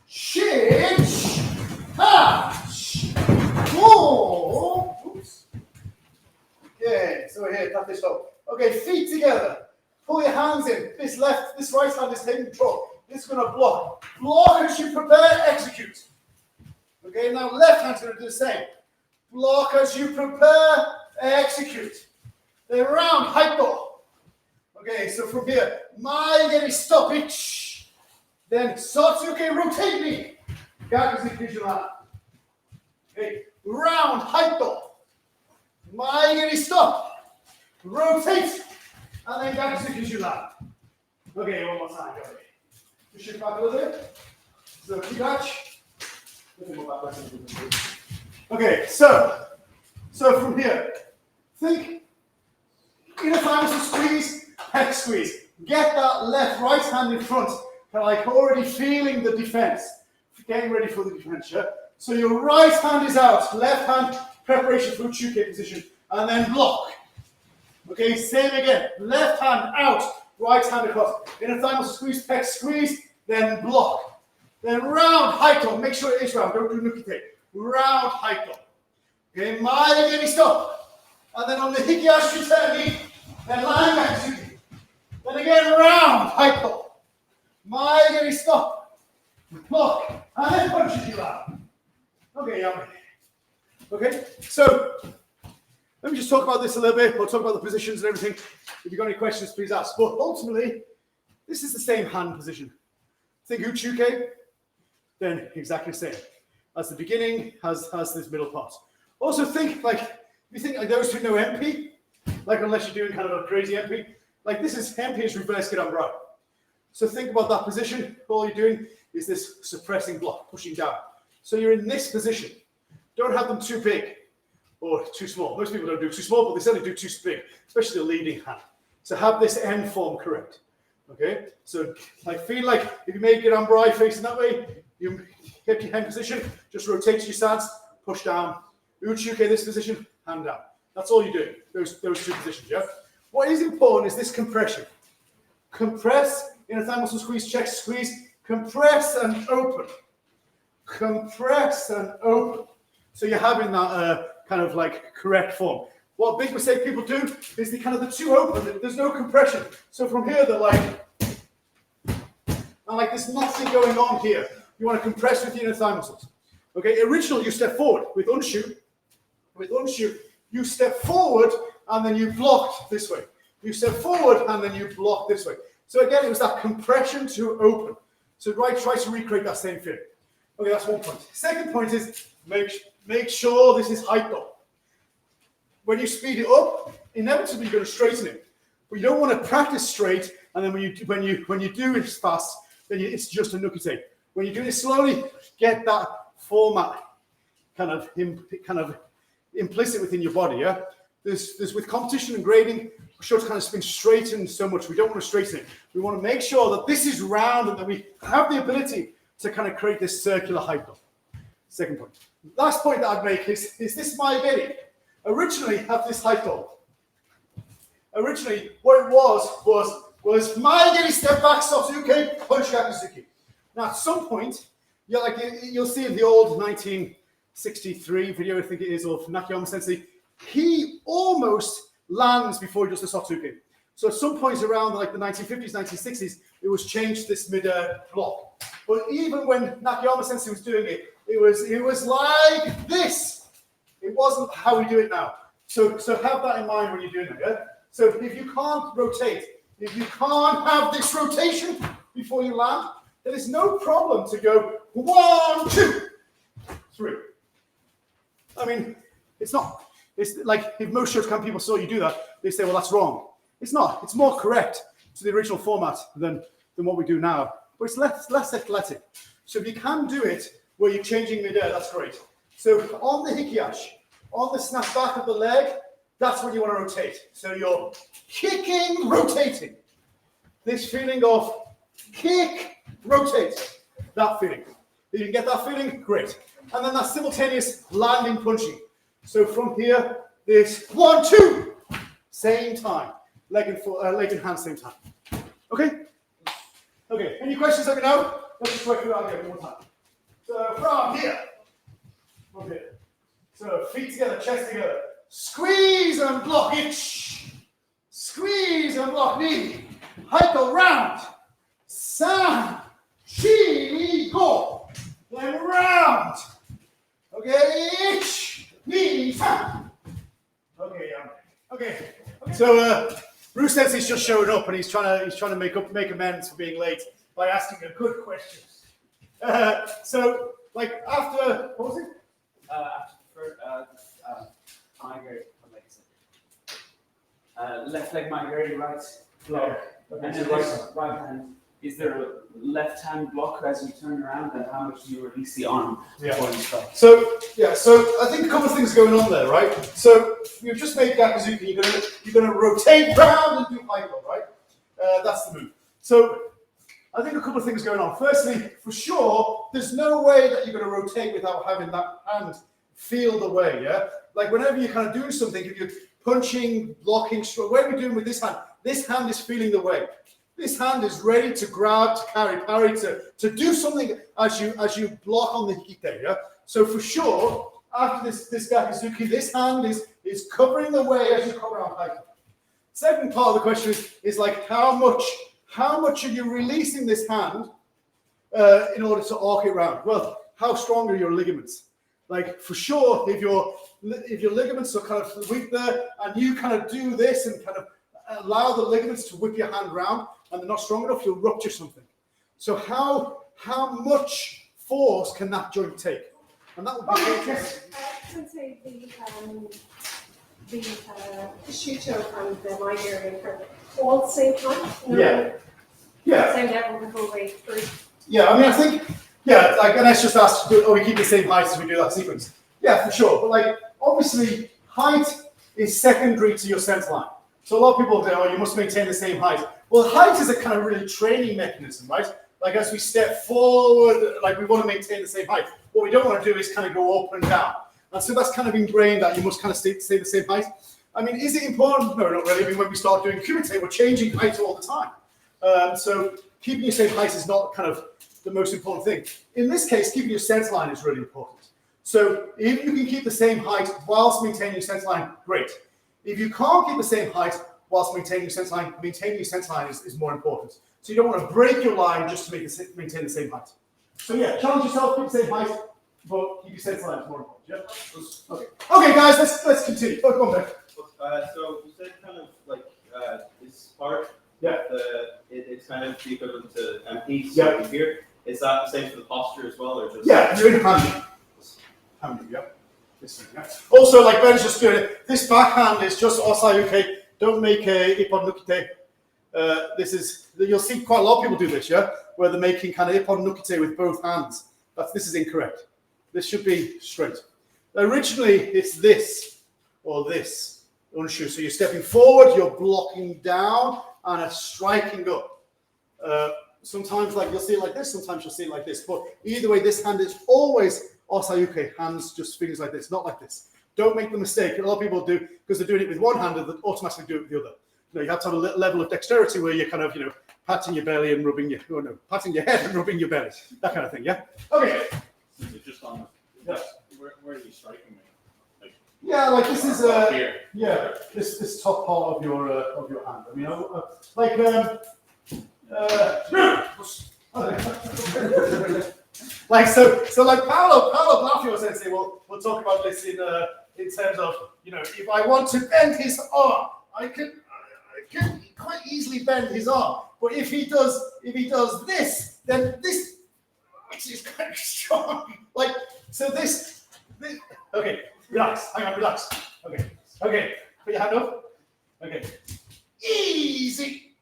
S1: shich, ha, cool. Oops. Okay, so we're here, tap this up. Okay, feet together. Pull your hands in. This right hand is taking control. This is going to block. Block as you prepare, execute. Okay, now left hand's going to do the same. Block as you prepare, execute. Then round, haito. Okay, so from here, maigeri stop it. Then satsuke, rotate me. Gakuzi kijura. Okay, round, haito. Maigeri stop. Rotate. And then gakuzi kijura. Okay, one more time. Go ahead. Push it back a little bit. So kigach. Okay, so from here, think inner thighs and squeeze, pec squeeze. Get that left, right hand in front, kind of like already feeling the defense, getting ready for the defense. Yeah? So your right hand is out, left hand preparation for uchuke position, and then block. Okay, same again. Left hand out, right hand across. Inner thigh muscle squeeze, pec squeeze, then block. Then round haito, make sure it is round, don't do nukite. Round haito. Okay, maigeri stop. And then on the hikiashi turn, then line back to. Then again round haito. Maigeri stop. Block. And then punch it around. Okay, yummy. Okay, so let me just talk about this a little bit. We'll talk about the positions and everything. If you've got any questions, please ask. But ultimately, this is the same hand position. Think uchuke. Then exactly the same. As the beginning has this middle part. Also think like, if you think like those who know MP, like unless you're doing kind of a crazy MP, like this is MP is reverse Gedambrai. So think about that position. All you're doing is this suppressing block, pushing down. So you're in this position. Don't have them too big or too small. Most people don't do too small, but they certainly do too big, especially the leading hand. So have this end form correct. Okay, so like feel like if you make Gedambrai facing that way, you get your hand position, just rotate to your stance, push down. Uchuke this position, hand down. That's all you do, those two positions, yeah? What is important is this compression. Compress, inner thigh muscle squeeze, check, squeeze, compress and open. Compress and open. So you're having that kind of like correct form. What big mistake people do is they kind of, they're too open, there's no compression. So from here, they're like, and like there's nothing going on here. You want to compress with the inner thigh muscles. Okay, originally you step forward with unshu. With unshu, you step forward and then you block this way. You step forward and then you block this way. So again, it was that compression to open. So try to recreate that same feeling. Okay, that's one point. Second point is make sure this is hyped up. When you speed it up, inevitably you're going to straighten it. But you don't want to practice straight, and then when you do it fast, then it's just a nukite. When you do it slowly, get that format kind of implicit within your body. Yeah, there's with competition and grading, we're sure to kind of spin straighten so much. We don't want to straighten it. We want to make sure that this is round and that we have the ability to kind of create this circular hype up. Second point. Last point that I'd make is this maigeri. Originally, have this hype up. Originally, what it was maigeri step back sotuke punch gakusuki. Now, at some point, you'll see in the old 1963 video, I think it is, of Nakayama Sensei, he almost lands before he does the sotuke. So at some point around like the 1950s, 1960s, it was changed this mid-air block. But even when Nakayama Sensei was doing it, it was like this. It wasn't how we do it now. So have that in mind when you're doing it. Yeah? So if you can't rotate, if you can't have this rotation before you land, then it's no problem to go 1, 2, 3. I mean, it's not. It's like if most Shotokan people saw you do that, they say, well, that's wrong. It's not. It's more correct to the original format than what we do now. But it's less athletic. So if you can do it where you're changing mid-air, that's great. So on the hikiash, on the snap back of the leg, that's when you want to rotate. So you're kicking, rotating. This feeling of kick, rotate. That feeling. If you can get that feeling, great. And then that simultaneous landing punching. So from here, is 1, 2. Same time. Leg and hand, same time. Okay? Okay, any questions, let me know. Let's just work through that again one more time. So from here. Okay. So feet together, chest together. Squeeze and block itch. Squeeze and block knee. Hike around. San. Chi. Go. Then round. Okay. Itch. Knee. San. Okay. Okay. So Bruce says he's just showing up and he's trying to make amends for being late by asking a good question. So like after what was it?
S3: Migrate, left leg migrating, right block, and then right hand. Is there a left hand block as you turn around, and how much do you release the arm before you stop?
S1: So I think a couple of things going on there, right? So you've just made Gakuzuki. You're gonna rotate round and do hypo, right? That's the move. So I think a couple of things going on. Firstly, for sure, there's no way that you're going to rotate without having that hand feel the way, yeah? Like whenever you're kind of doing something, if you're punching, blocking, whatever you're doing with this hand is feeling the way. This hand is ready to grab, to carry, parry, to do something as you block on the hite, yeah? So for sure, after this Gakuzuki, this hand is covering the way as you come around hike. Second part of the question is like how much are you releasing this hand in order to arc it around? Well, how strong are your ligaments? Like for sure, if your ligaments are kind of weak there, and you kind of do this and kind of allow the ligaments to whip your hand round, and they're not strong enough, you'll rupture something. So how much force can that joint take? And that would be
S4: I would say the prosciutto and the migraine are all the same time. No,
S1: Yeah.
S4: same level the whole way through.
S1: Yeah, I mean, I think, yeah, like, and let's just ask, we keep the same height as we do that sequence? Yeah, for sure. But like, obviously, height is secondary to your center line. So a lot of people say, oh, you must maintain the same height. Well, height is a kind of really training mechanism, right? Like as we step forward, like we want to maintain the same height. What we don't want to do is kind of go up and down. And so that's kind of ingrained that you must kind of stay the same height. I mean, is it important? No, not really. I mean, when we start doing kumite, we're changing height all the time. So keeping your same height is not kind of the most important thing. In this case, keeping your center line is really important. So if you can keep the same height whilst maintaining your center line, great. If you can't keep the same height whilst maintaining your center line is more important. So you don't want to break your line just to maintain the same height. So yeah, challenge yourself, keep the same height, but keep your center line is more important. Yeah. Okay. Okay, guys, let's continue. Oh, come on, Ben.
S5: So you said kind of like this part.
S1: Yeah.
S5: It's kind of equivalent to MP.
S1: Yeah.
S5: Here. Is that the same for the posture as well, or just?
S1: Yeah, you're in hand. Yeah. This thing, yeah. Also, like Ben's just doing it, this backhand is just osai-uke. Don't make a ippon nukite. You'll see quite a lot of people do this, yeah? Where they're making kind of ippon nukite with both hands. This is incorrect. This should be straight. Originally, it's this or this, unshu. So you're stepping forward, you're blocking down, and it's striking up. Sometimes like you'll see it like this, sometimes you'll see it like this. But either way, this hand is always osai-uke, hands just fingers like this, not like this. Don't make the mistake. A lot of people do, because they're doing it with one hand, and they automatically do it with the other. You have to have a level of dexterity where you're kind of, patting your belly and rubbing patting your head and rubbing your belly. That kind of thing, yeah? Okay.
S3: It's just on where are you striking me? Like,
S1: yeah, like this is
S3: here.
S1: Yeah, this top part of your hand. I mean, like so like Paolo Blafio Sensei we'll talk about this in terms of if I want to bend his arm, I can quite easily bend his arm. But if he does this, then this is kind of strong. Like so this okay, relax, hang on, relax. Okay, put your hand up. Okay. Easy.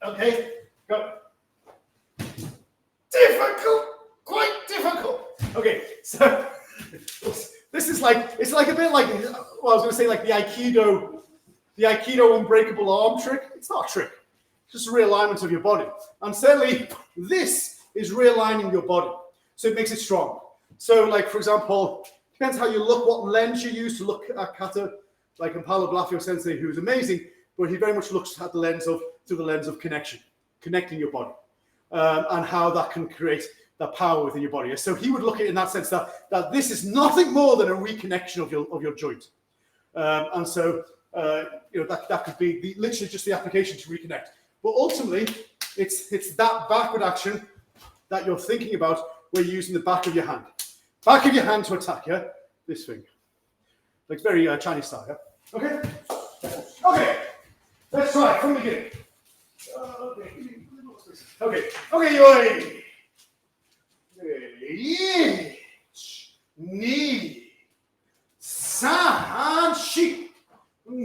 S1: Okay, go. Difficult, quite difficult. Okay, so this is like it's like a bit like I was gonna say like the Aikido unbreakable arm trick. It's not a trick, it's just a realignment of your body. And certainly this is realigning your body. So it makes it strong. So like for example, depends how you look, what lens you use to look at kata. like Impala Blafio Sensei, who's amazing, but he very much looks at the lens of connecting your body, and how that can create that power within your body. So he would look at it in that sense that this is nothing more than a reconnection of your joint, and so that could be literally just the application to reconnect. But ultimately, it's that backward action that you're thinking about, where you're using the back of your hand to attack. Yeah, this thing, like very Chinese style. Yeah. Okay. Let's try it from the beginning. Okay, yoi. Ni, san, shi,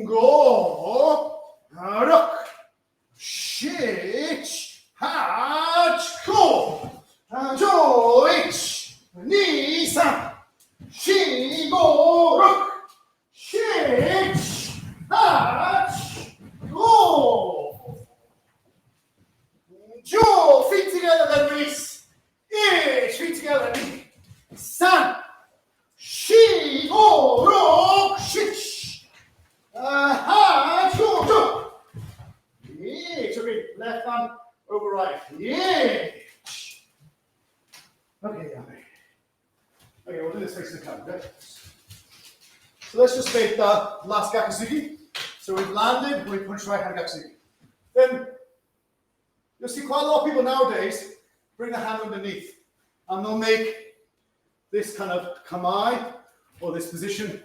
S1: go, rok, shich, hach, ko, joich, ni, san, shi, go, rok, shich, hach, go. Joe, feet together, then release. Feet together, san, shi, go, rok, shich, ha, jo. Okay, left hand over right. Okay, we'll do this facing the camera. Okay? So let's just make the last Gakusugi. So we've landed, we punch right hand Gakusugi. Then you'll see quite a lot of people nowadays bring the hand underneath, and they'll make this kind of kamae, or this position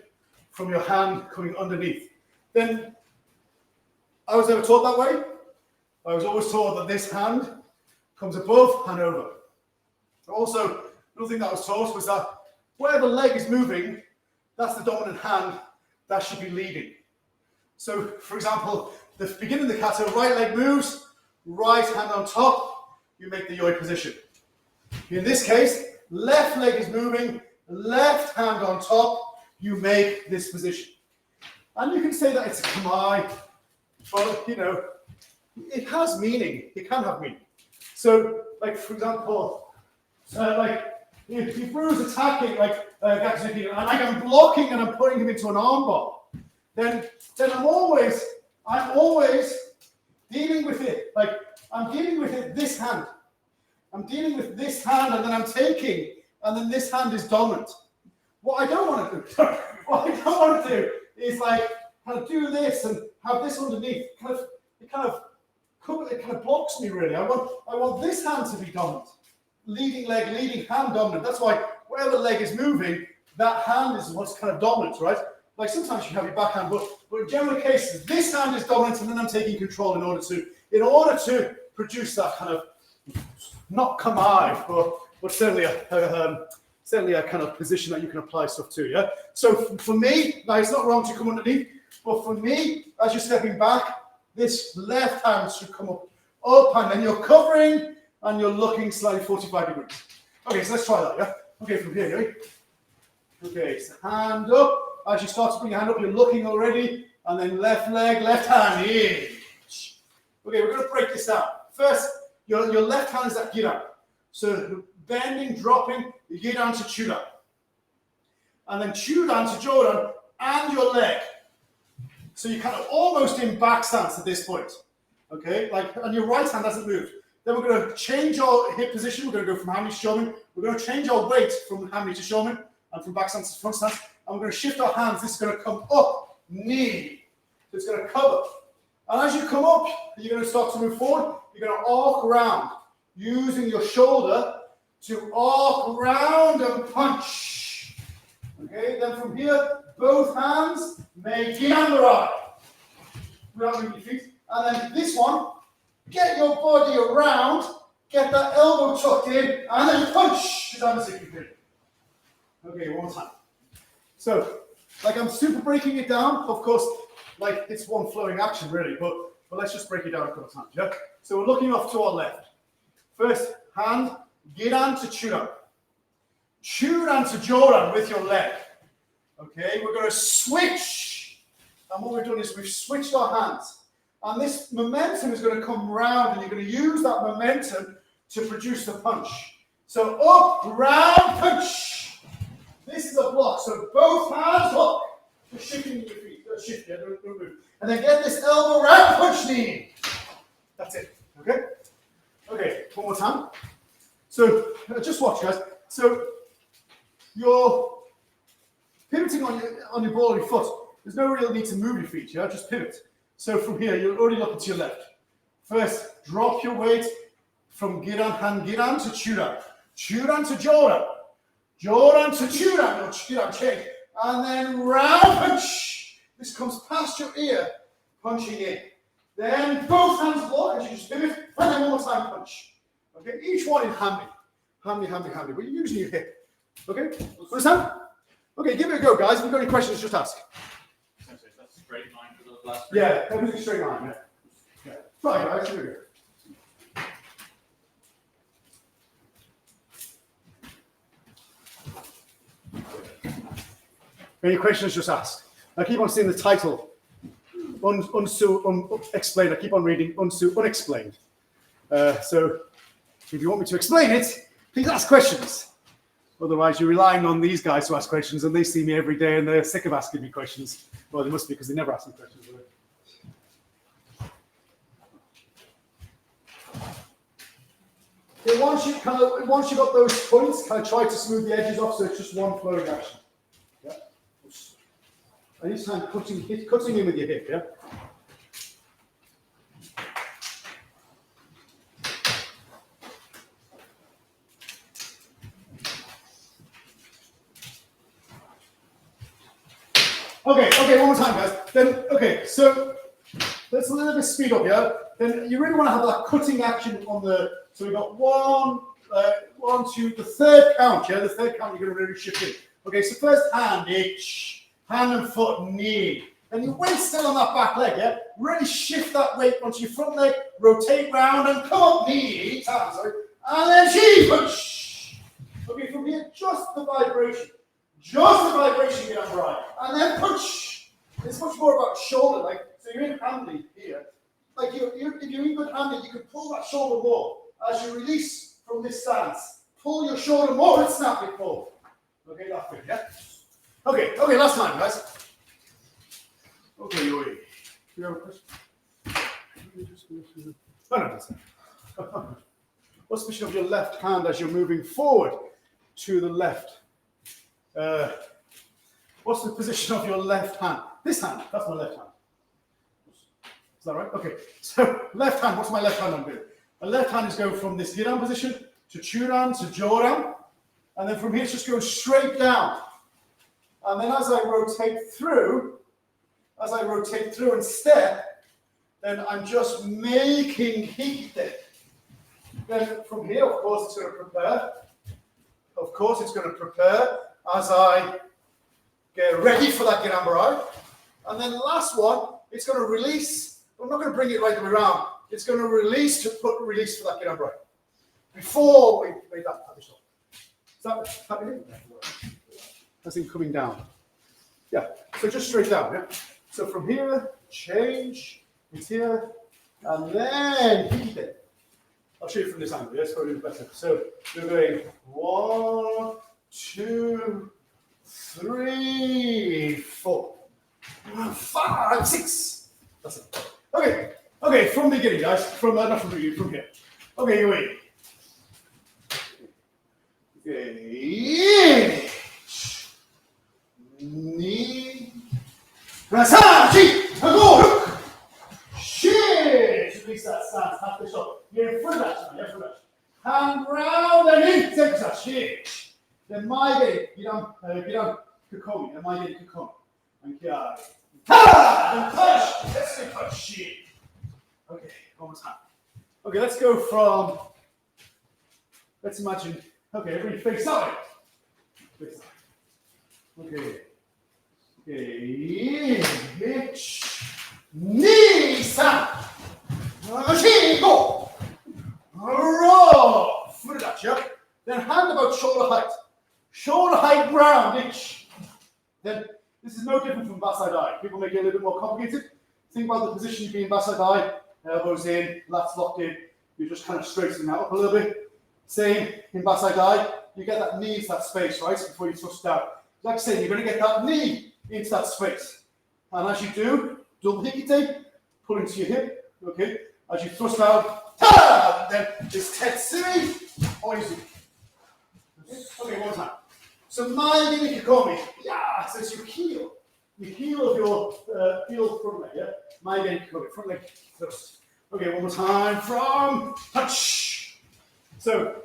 S1: from your hand coming underneath. Then I was never taught that way. I was always taught that this hand comes above and over. Also, another thing that I was taught was that where the leg is moving, that's the dominant hand that should be leading. So, for example, the beginning of the kata, right leg moves, right hand on top, you make the yoi position. In this case, left leg is moving, left hand on top, you make this position. And you can say that it's a kamae, but it has meaning. It can have meaning. So, like for example, if Bruce attacking Gatsuki, and I'm blocking and I'm putting him into an armbar, then I'm always dealing with it. Like I'm dealing with it this hand. I'm dealing with this hand, and then I'm taking, and then this hand is dominant. What I don't want to do, is like kind of do this and have this underneath. It kind of blocks me really. I want this hand to be dominant. Leading leg, leading hand dominant. That's why where the leg is moving, that hand is what's kind of dominant, right? Like sometimes you have your backhand, but in general cases, this hand is dominant, and then I'm taking control in order to produce that kind of not kamae, but certainly a kind of position that you can apply stuff to. Yeah. So for me, now it's not wrong to come underneath, but for me, as you're stepping back, this left hand should come up, and then you're covering and you're looking slightly 45 degrees. Okay, so let's try that. Yeah. Okay, from here. Yeah? Okay, so hand up. As you start to bring your hand up, you're looking already, and then left leg, left hand. Okay, we're going to break this down. First, your left hand is that giran. So bending, dropping, you get down to chudan. And then chudan to jodan and your leg. So you're kind of almost in back stance at this point. Okay, and your right hand hasn't moved. Then we're going to change our hip position. We're going to go from hammy to shomin. We're going to change our weight from hammy to shomin and from back stance to front stance. And we're going to shift our hands. This is going to come up, knee. So it's going to cover. And as you come up, you're going to start to move forward. You're going to arc around, using your shoulder to arc around and punch. Okay, then from here, both hands may girandarai. Without moving your feet. And then this one, get your body around, get that elbow tucked in, and then punch. Okay, one more time. So, I'm super breaking it down. Of course, it's one flowing action really, but let's just break it down a couple of times, yeah? So we're looking off to our left. First hand, giran to chudan. Chudan to jodan with your leg. Okay, we're going to switch. And what we've done is we've switched our hands. And this momentum is going to come round, and you're going to use that momentum to produce the punch. So up, round, punch. This is a block. So both hands up. Just shifting your feet. shift, yeah, don't move. And then get this elbow round punch knee. That's it, okay? Okay, one more time. So, just watch, guys. So, you're pivoting on your ball of your foot. There's no real need to move your feet, yeah? Just pivot. So from here, you're already looking to your left. First, drop your weight from Giran to Churan. Churan to Joran. Joran to Churan. No, Giran, change. And then round punch. This comes past your ear, punching in. Then both hands block as you just pivot, and then one more time punch. Okay, each one in hammy. Hammy, but you're using your hip. Okay, understand? Okay, give it a go, guys. If you've got any questions, just ask.
S2: That's a straight line for the last.
S1: Yeah, everything's a straight line, yeah. Right, guys, here we go. Any questions, just ask. I keep on seeing the title, Unsu Explained. I keep on reading Unsu Unexplained. So, if you want me to explain it, please ask questions. Otherwise, you're relying on these guys to ask questions, and they see me every day, and they're sick of asking me questions. Well, they must be, because they never ask me questions. Okay, once you got those points, kind of try to smooth the edges off, so it's just one flowing action. Yeah. And each time cutting in with your hip. Yeah. Okay, one more time, guys. Then, okay, so let's a little bit speed up, yeah? Then you really want to have that cutting action on the, so we've got 1, 2, the third count, yeah? The third count you're going to really shift in. Okay, so first hand, hand and foot, knee. And your weight still on that back leg, yeah? Really shift that weight onto your front leg, rotate round and come up, knee, hand, sorry. And then she push. Okay, from here, just the vibration. Just the vibration, get up right. And then push. It's much more about shoulder, like, so you're in handy here. Like, if you're in good handy, you can pull that shoulder more. As you release from this stance, pull your shoulder more and snap it forward. Okay, that way, yeah? Okay, last time, guys. Okay, you have a question? No. What's the position of your left hand as you're moving forward to the left? What's the position of your left hand? This hand, that's my left hand. Is that right? Okay, so left hand, what's my left hand doing? My left hand is going from this Giran position to Churan to Joran, and then from here it's just going straight down. And then as I rotate through and step, then I'm just making hikite. Then from here, of course, it's going to prepare. Of course, it's going to prepare as I get ready for that Girambarai. And then the last one, it's going to release. I'm not going to bring it right the way around. It's going to release for that Girambarai. Before we make that additional. Is that happening? That's him coming down. Yeah, so just straight down, yeah? So from here, change, it's here, and then heat it. I'll show you from this angle, yes, probably better. So we're going 1, 2, 3, 4, 5, 6. That's it. Okay, from the beginning, guys. Not from you, from here. Okay, you wait. Okay. Knee. Massage. Go. Shit. Release that stance. Half the shot. You're in front of that. You're in front of that. Hand round and in. Take that. Shit. Then my game. Get on Kukomi. Then my game Kukomi. And Kiai. And touch. Let's do touch. Shit. Okay. One more time. Okay. Let's go from. Let's imagine. Okay. Everybody face side. Face side. Okay. Okay, hitch, knee, snap, go, roll, foot touch, yeah? Then hand about shoulder height ground, hitch. Then this is no different from backside eye. People make it a little bit more complicated. Think about the position you be in backside eye, elbows in, lats locked in. You're just kind of straightening that up a little bit. Same in backside eye, you get that knee into that space, right, before you touch down. Like I say, you're going to get that knee into that space. And as you do, double hikite, pull into your hip, okay? As you thrust out, ta! Then this tetsumi, oizuki. Okay, one more time. So my kikomi, yeah, so it's your heel. The heel of your front leg, yeah? My kikomi, front leg thrust. Okay, one more time from touch. So,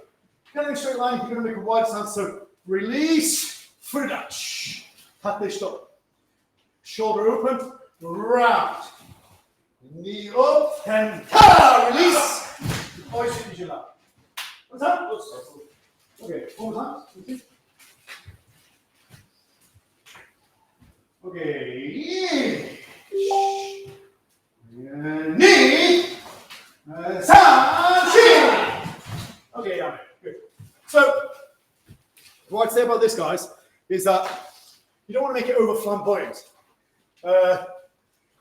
S1: getting a straight line, you're going to make a wide stance. So, release, furidachi. Tate stop. Shoulder open, round. Knee up, and release. Oizuki jula. What's that? Okay, one more time. Okay. Knee. Okay, yeah, good. So, what I'd say about this, guys, is that you don't want to make it over flamboyant.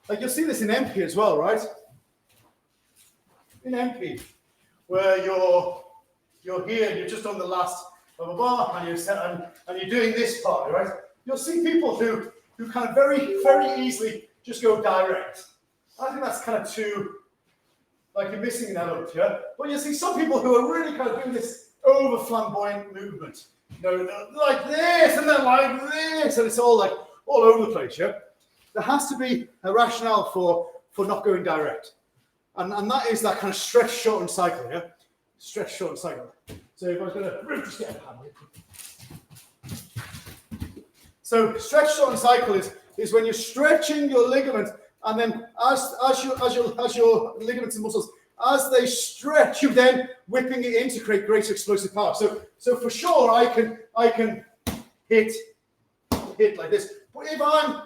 S1: Like you'll see this in MP as well, right? In MP, where you're here and you're just on the last of a bar and you're doing this part, right? You'll see people who kind of very, very easily just go direct. I think that's kind of too, like you're missing an element, yeah? But you see some people who are really kind of doing this over flamboyant movement. You know, like this and then like this, and it's all like all over the place, yeah? There has to be a rationale for not going direct. And that is that kind of stretch, shorten cycle, yeah? Stretch, shorten cycle. So if I was going to just get a hand here. So stretch, shorten cycle is when you're stretching your ligament, and then as your ligaments and muscles, as they stretch, you then whipping it in to create greater explosive power. So for sure, I can hit like this. But if I'm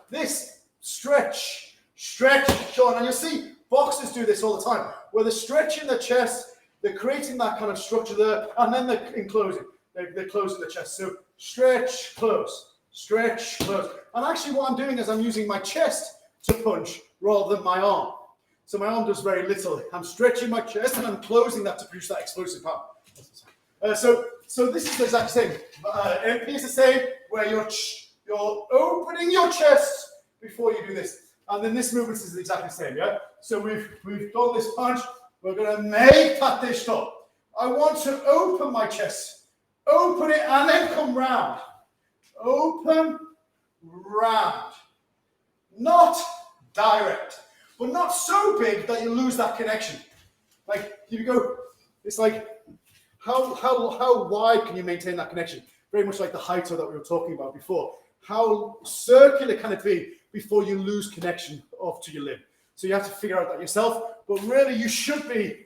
S1: this stretch, shorten, and you'll see boxers do this all the time, where they're stretching their chest, they're creating that kind of structure there, and then they're enclosing. They're closing the chest. So stretch, close, stretch, close. And actually what I'm doing is I'm using my chest to punch rather than my arm. So my arm does very little. I'm stretching my chest and I'm closing that to produce that explosive power. So this is the exact same. MP is the same, where you're opening your chest before you do this. And then this movement is exactly the same, yeah? So we've done this punch. We're going to make tate stop. I want to open my chest. Open it and then come round. Open, round. Not direct, but not so big that you lose that connection. Like you go, it's like how wide can you maintain that connection? Very much like the Haito that we were talking about before. How circular can it be before you lose connection off to your limb? So you have to figure out that yourself, but really you should be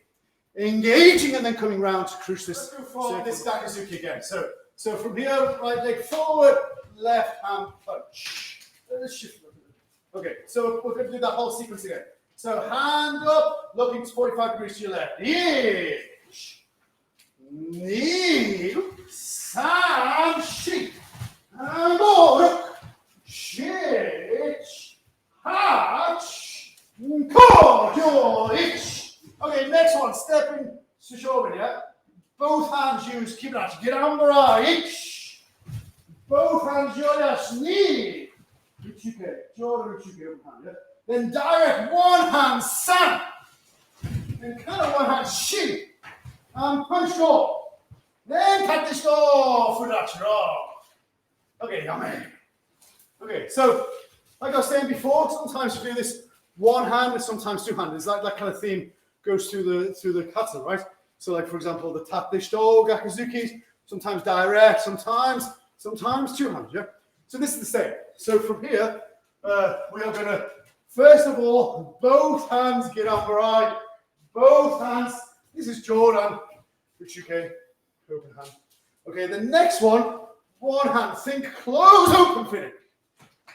S1: engaging and then coming round to cruise this. Let's go for this Dakazuki again. So from here, right leg forward, left hand punch. Okay, so we're going to do that whole sequence again. So hand up, looking 45 degrees to your left. Ish. Knee. San. Shi. And look. Shich. Hatch. Kojo. Ich. Okay, next one. Stepping Sushoben, yeah? Both hands use Kibarachi. Girambara. Ich. Both hands yodas. Knee. Uchuke. Jordan Uchuke. Yeah? Then direct one hand San. Then kind of one hand Shi. And punch off. Then tate stop. Furidachi. Okay, yummy. Okay, so like I was saying before, sometimes you do this one hand and sometimes two hands. That kind of theme goes through the kata, right? So like for example, the tate stop Gakuzukis, sometimes direct, sometimes two hands, yeah? So this is the same. So from here, we are gonna, first of all, both hands get up right. Both hands, this is Jordan, Uchuke, open hand. Okay, the next one hand, think close, open finish.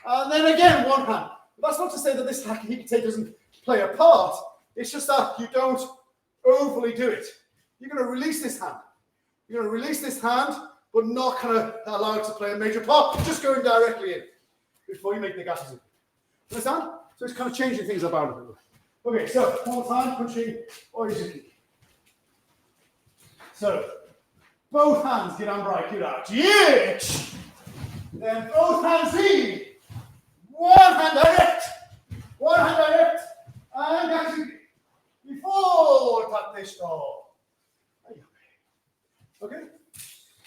S1: And then again, one hand. But that's not to say that this hikite doesn't play a part. It's just that you don't overly do it. You're going to release this hand. You're going to release this hand, but not kind of allow it to play a major part. Just going directly in before you make the gakuzuki. Understand? So it's kind of changing things about it. Okay, so one more time, punching oizuki. So both hands get on bright, good out. Then both hands lead. One hand direct. One hand direct. And Gakuzuki. Before Tate Shito. Okay?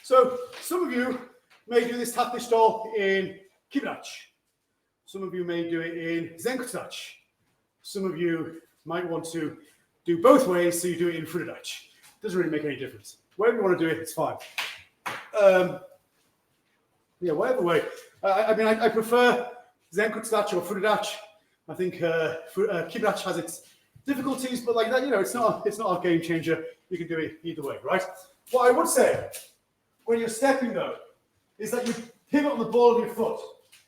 S1: So, some of you may do this Tate Shito in Kibarachi. Some of you may do it in Zenkutsudachi. Some of you might want to do both ways, so you do it in Furudachi. Doesn't really make any difference. Wherever you want to do it, it's fine. Yeah, whatever way. I prefer Zenkutsudachi or Furudachi. I think Kibarachi has its difficulties, but like that, it's not a game changer. You can do it either way, right? What I would say, when you're stepping though, is that you pivot on the ball of your foot.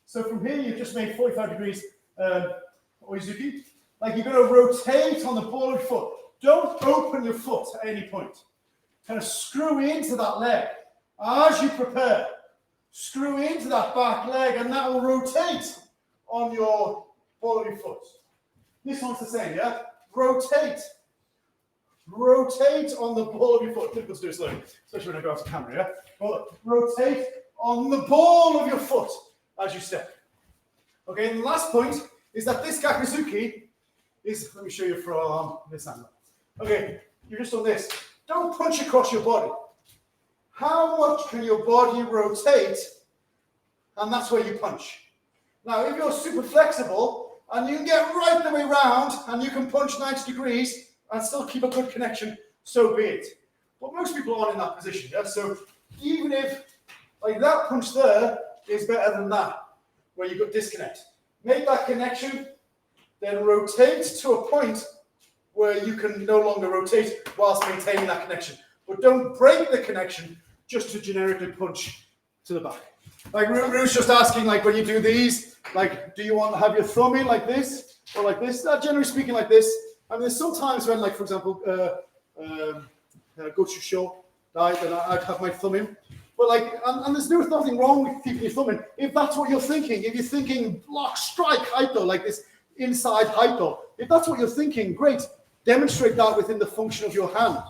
S1: So from here, you've just made 45 degrees oizuki. Like you're going to rotate on the ball of your foot. Don't open your foot at any point. Kind of screw into that leg as you prepare. Screw into that back leg, and that will rotate on your ball of your foot. This one's the same, yeah? Rotate. Rotate on the ball of your foot. Difficult to do slowly, especially when I go off the camera, yeah? But rotate on the ball of your foot as you step. Okay, and the last point is that this Gakuzuki is, let me show you from this angle. Okay, you're just on this. Don't punch across your body. How much can your body rotate? And that's where you punch. Now, if you're super flexible and you can get right the way around and you can punch 90 degrees and still keep a good connection, so be it. But most people aren't in that position, yeah? So even if like that punch there is better than that, where you've got disconnect. Make that connection, then rotate to a point where you can no longer rotate whilst maintaining that connection. But don't break the connection just to generically punch to the back. Like Ruth's just asking, like when you do these, like do you want to have your thumb in like this or like this? Generally speaking, like this. I mean, there's sometimes when, like for example, Gochusho died, and I'd have my thumb in. But like, and there's nothing wrong with keeping your thumb in if that's what you're thinking. If you're thinking block, strike, haito, like this inside haito, if that's what you're thinking, great. Demonstrate that within the function of your hand.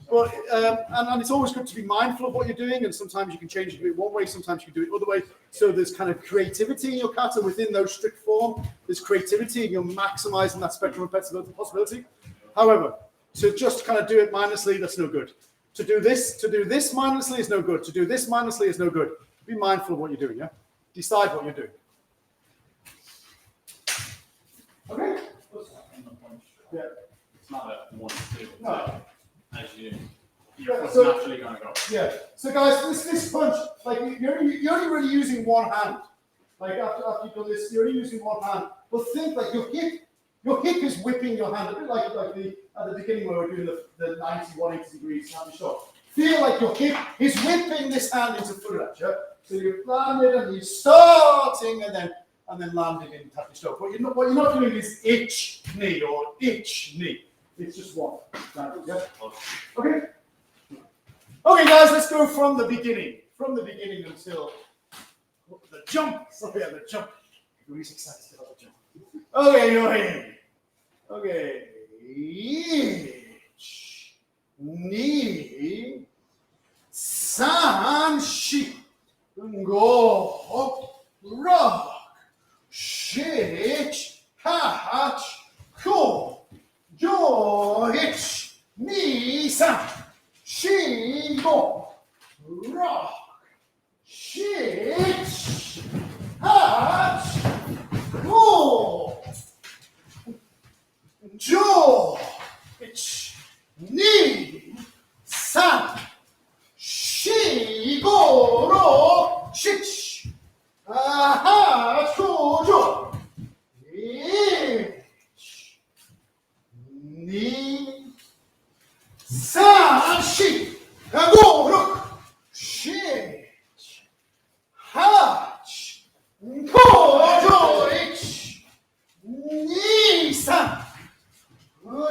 S1: But and it's always good to be mindful of what you're doing, and sometimes you can change it one way, sometimes you can do it other way. So there's kind of creativity in your kata within those strict form. There's creativity, and you're maximizing that spectrum of possibility. However, to just kind of do it mindlessly, that's no good. To do this mindlessly is no good. To do this mindlessly is no good. Be mindful of what you're doing, yeah? Decide what you're doing. Okay? Yeah.
S2: It's not a one, two,
S1: No.
S2: as you're
S1: So-
S2: naturally going to go.
S1: Yeah. So guys, this punch, like you're only really using one hand. Like after you've done this, you're only using one hand. But think like your hip is whipping your hand, a bit like at the beginning where we're doing the 90, 180 degrees snap shot. Feel like your hip is whipping this hand into Furudachi. Yeah? So you're landed and you're starting and then landing in tapping shot. What you're not doing is itch knee or itch knee. It's just one. Yeah? Okay. Okay, guys, let's go from the beginning. From the beginning until the jump. Oh yeah, the jump. We're excited about the jump. Okay. Ich, ni, san, shi, go, rock, shich, hach, ko, jo, ich, ni, san, shi, go, rock, shich, hach, ko, jo, ich, ni, san, shi, go, ro, shich, ha, ko, jo, ich, ni, san, shi, go, ro, shich, hach, ko, jo, ich, ni, san,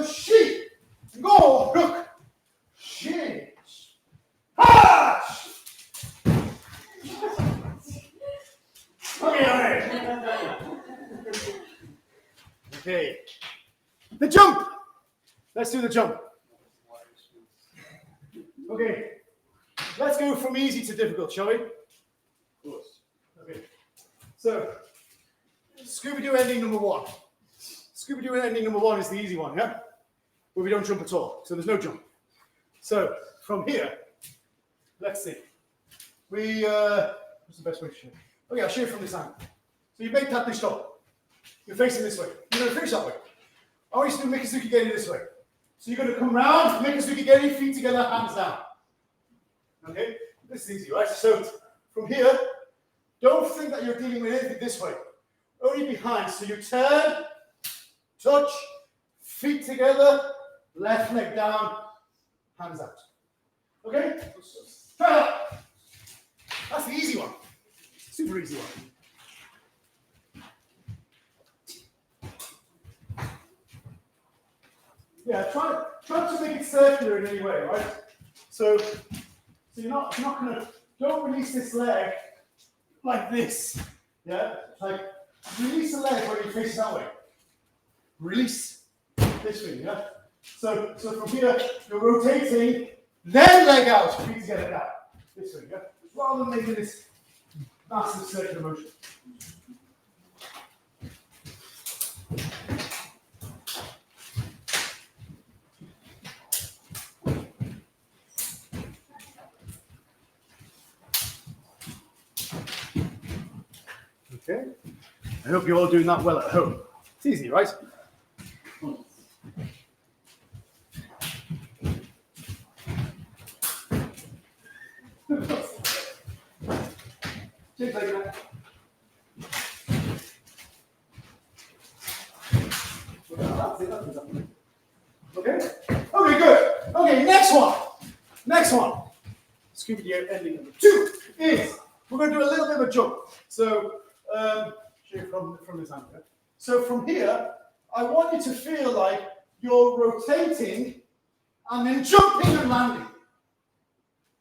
S1: shi, go, rook, shit, hash. Okay. The jump. Let's do the jump. Okay. Let's go from easy to difficult, shall we? Of course. Okay. So, Scooby-Doo ending number 1. Scooby-Doo ending number 1 is the easy one, yeah? Where we don't jump at all. So there's no jump. So, from here, let's see. What's the best way to show? Okay, I'll show you from this angle. So you make that stop. You're facing this way. You're going to finish that way. I want you to do Mikazuki Geri this way. So you're going to come round, Mikazuki Geri, feet together, hands down. Okay? This is easy, right? So from here, don't think that you're dealing with anything this way. Only behind. So you turn, touch, feet together, left leg down, hands out. Okay? Try that. That's the easy one. Super easy one. Yeah, try to make it circular in any way, right? So you're not gonna, don't release this leg like this. Yeah? Like release the leg when you face that way. Release this way, yeah? So from here, you're rotating, then leg out, feet together down. This way, yeah? Rather than making this massive circular motion. Okay. I hope you're all doing that well at home. It's easy, right? Just like that. Okay? Okay, good. Okay, next one. Next one. Scooby-Doo ending number 2 is we're going to do a little bit of a jump. So, from this angle. So from here, I want you to feel like you're rotating and then jumping and landing.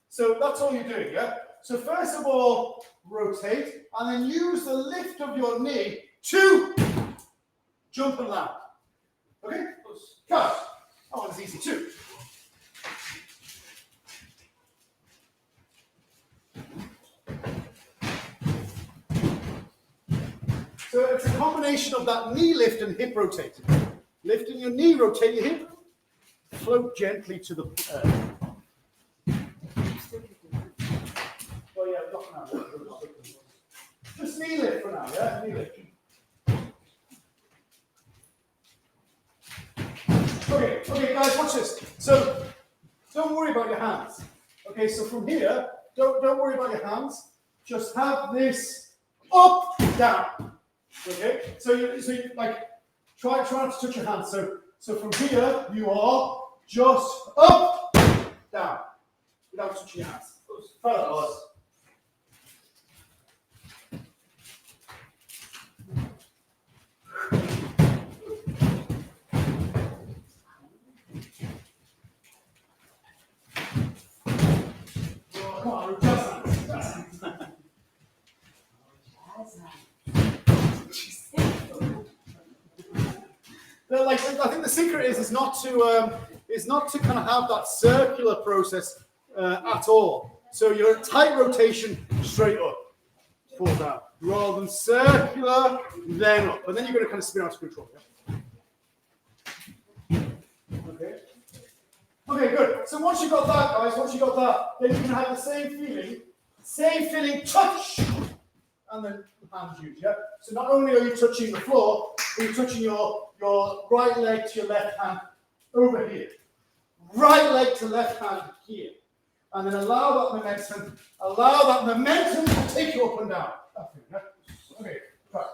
S1: So that's all you're doing, yeah? So first of all, rotate and then use the lift of your knee to jump and land. Okay? Cut. That one's easy too. So it's a combination of that knee lift and hip rotate. Lifting your knee, rotate your hip, float gently to the oh yeah, not now. Just knee lift for now, yeah? Knee lift. Okay, guys, watch this. So don't worry about your hands. Okay, so from here, don't worry about your hands. Just have this up, down. Okay, so you like try not to touch your hands. So from here you are just up, down, without touching your hands. Try that, guys. Oh, come on, just hands. Like, I think the secret is not to kind of have that circular process at all. So you're tight rotation straight up, pull down, rather than circular then up, and then you're going to kind of spin out of control. Yeah? Okay. Okay, good. So once you got that, guys, then you're going to have the same feeling, touch, and then hands used. Yeah. So not only are you touching the floor, but you're touching your right leg to your left hand over here. Right leg to left hand here. And then allow that momentum to take you up and down. That's it, yeah? Okay, right.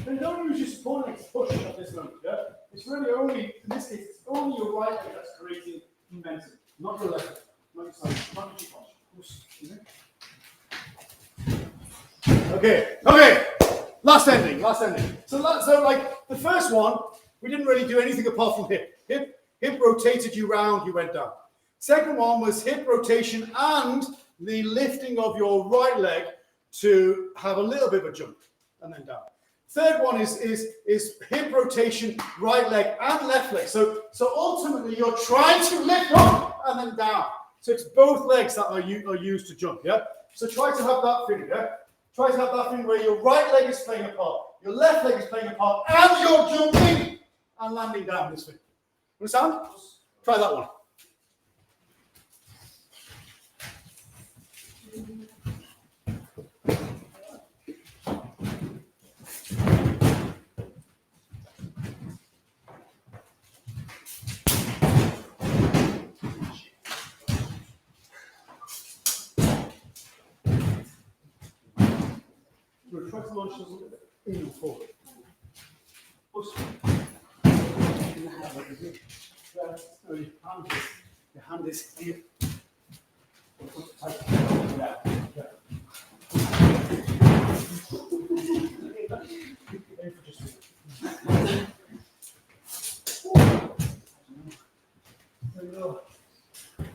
S1: And don't use your support leg to push at this moment, yeah? It's really only, in this case, it's only your right leg that's creating momentum, not your left leg, not your side, not your push. Okay, last ending. So like the first one, we didn't really do anything apart from hip. Hip rotated you round, you went down. Second one was hip rotation and the lifting of your right leg to have a little bit of a jump and then down. Third one is hip rotation, right leg and left leg. So ultimately you're trying to lift up and then down. So it's both legs that are used to jump, yeah? So try to have that thing, yeah? Try to have that thing where your right leg is playing a part, your left leg is playing a part, and you're jumping and landing down this thing. Understand? Try that one. We'll try to launch this a little bit in and forward. Push. Your hand is here.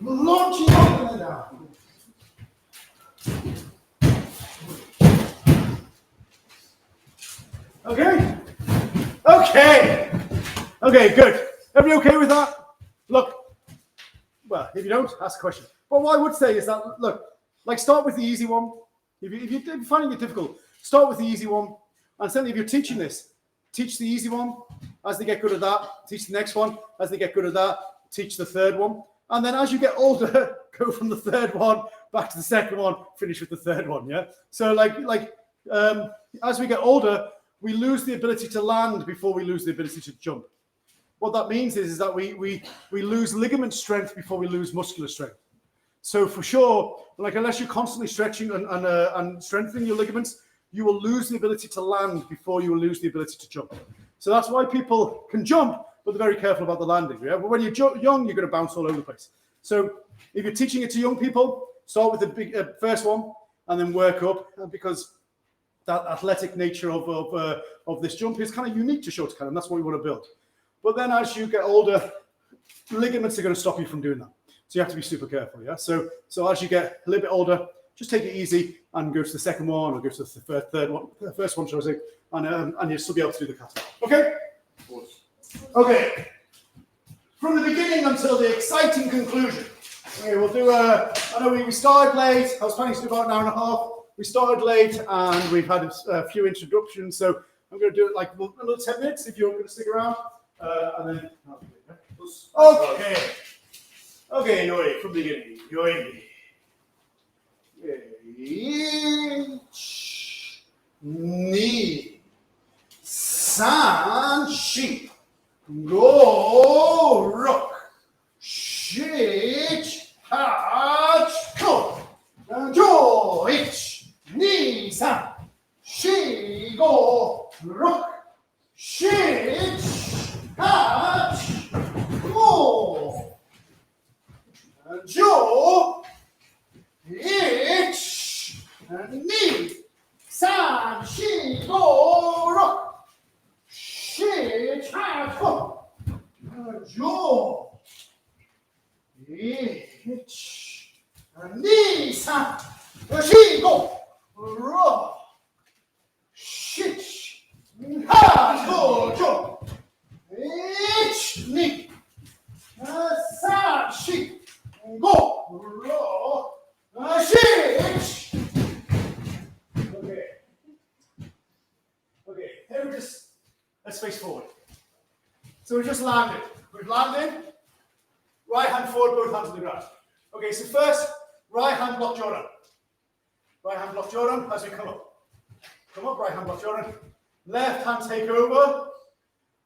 S1: Launching up and down. Okay, good. Everybody okay with that? Look, well, if you don't, ask a question. But what I would say is that, look, like start with the easy one. If you're finding it difficult, start with the easy one. And certainly if you're teaching this, teach the easy one. As they get good at that, teach the next one. As they get good at that, teach the third one. And then as you get older, go from the third one back to the second one, finish with the third one, yeah? So as we get older, we lose the ability to land before we lose the ability to jump. What that means is that we lose ligament strength before we lose muscular strength. So for sure, like unless you're constantly stretching and strengthening your ligaments, you will lose the ability to land before you will lose the ability to jump. So that's why people can jump, but they're very careful about the landing. Yeah? But when you're young, you're going to bounce all over the place. So if you're teaching it to young people, start with the big first one and then work up, because that athletic nature of this jump is kind of unique to short cannon. That's what we want to build. But then as you get older, ligaments are going to stop you from doing that. So you have to be super careful, yeah? So as you get a little bit older, just take it easy and go to the second one or go to the third one, the first one, shall I say, and you'll still be able to do the cattle. Okay? Okay. From the beginning until the exciting conclusion. Okay, we'll do I know we started late. I was planning to do about an hour and a half. We started late and we've had a few introductions. So I'm going to do it like another 10 minutes if you're going to stick around. And then, okay, Noi, from the beginning. Noi. Ich, ni, san, shi, go, rock, shich, hach, ko, jo, ich, ni, san, shi, go, rock, shich, hach, ko, jo, ich, ni, san, shi, go, rock, shich, hach, ko, jo, ich, ni, san, shi, go, rock, shich, hach, ko, jo, ich, ni, san, shi, go, rock, shich. Okay, here let's face forward. So we just landed. We've landed, right hand forward, both hands on the ground. Okay, so first, right hand block Jordan. Right hand block Jordan as we come up. Come up, right hand block Jordan. Left hand take over,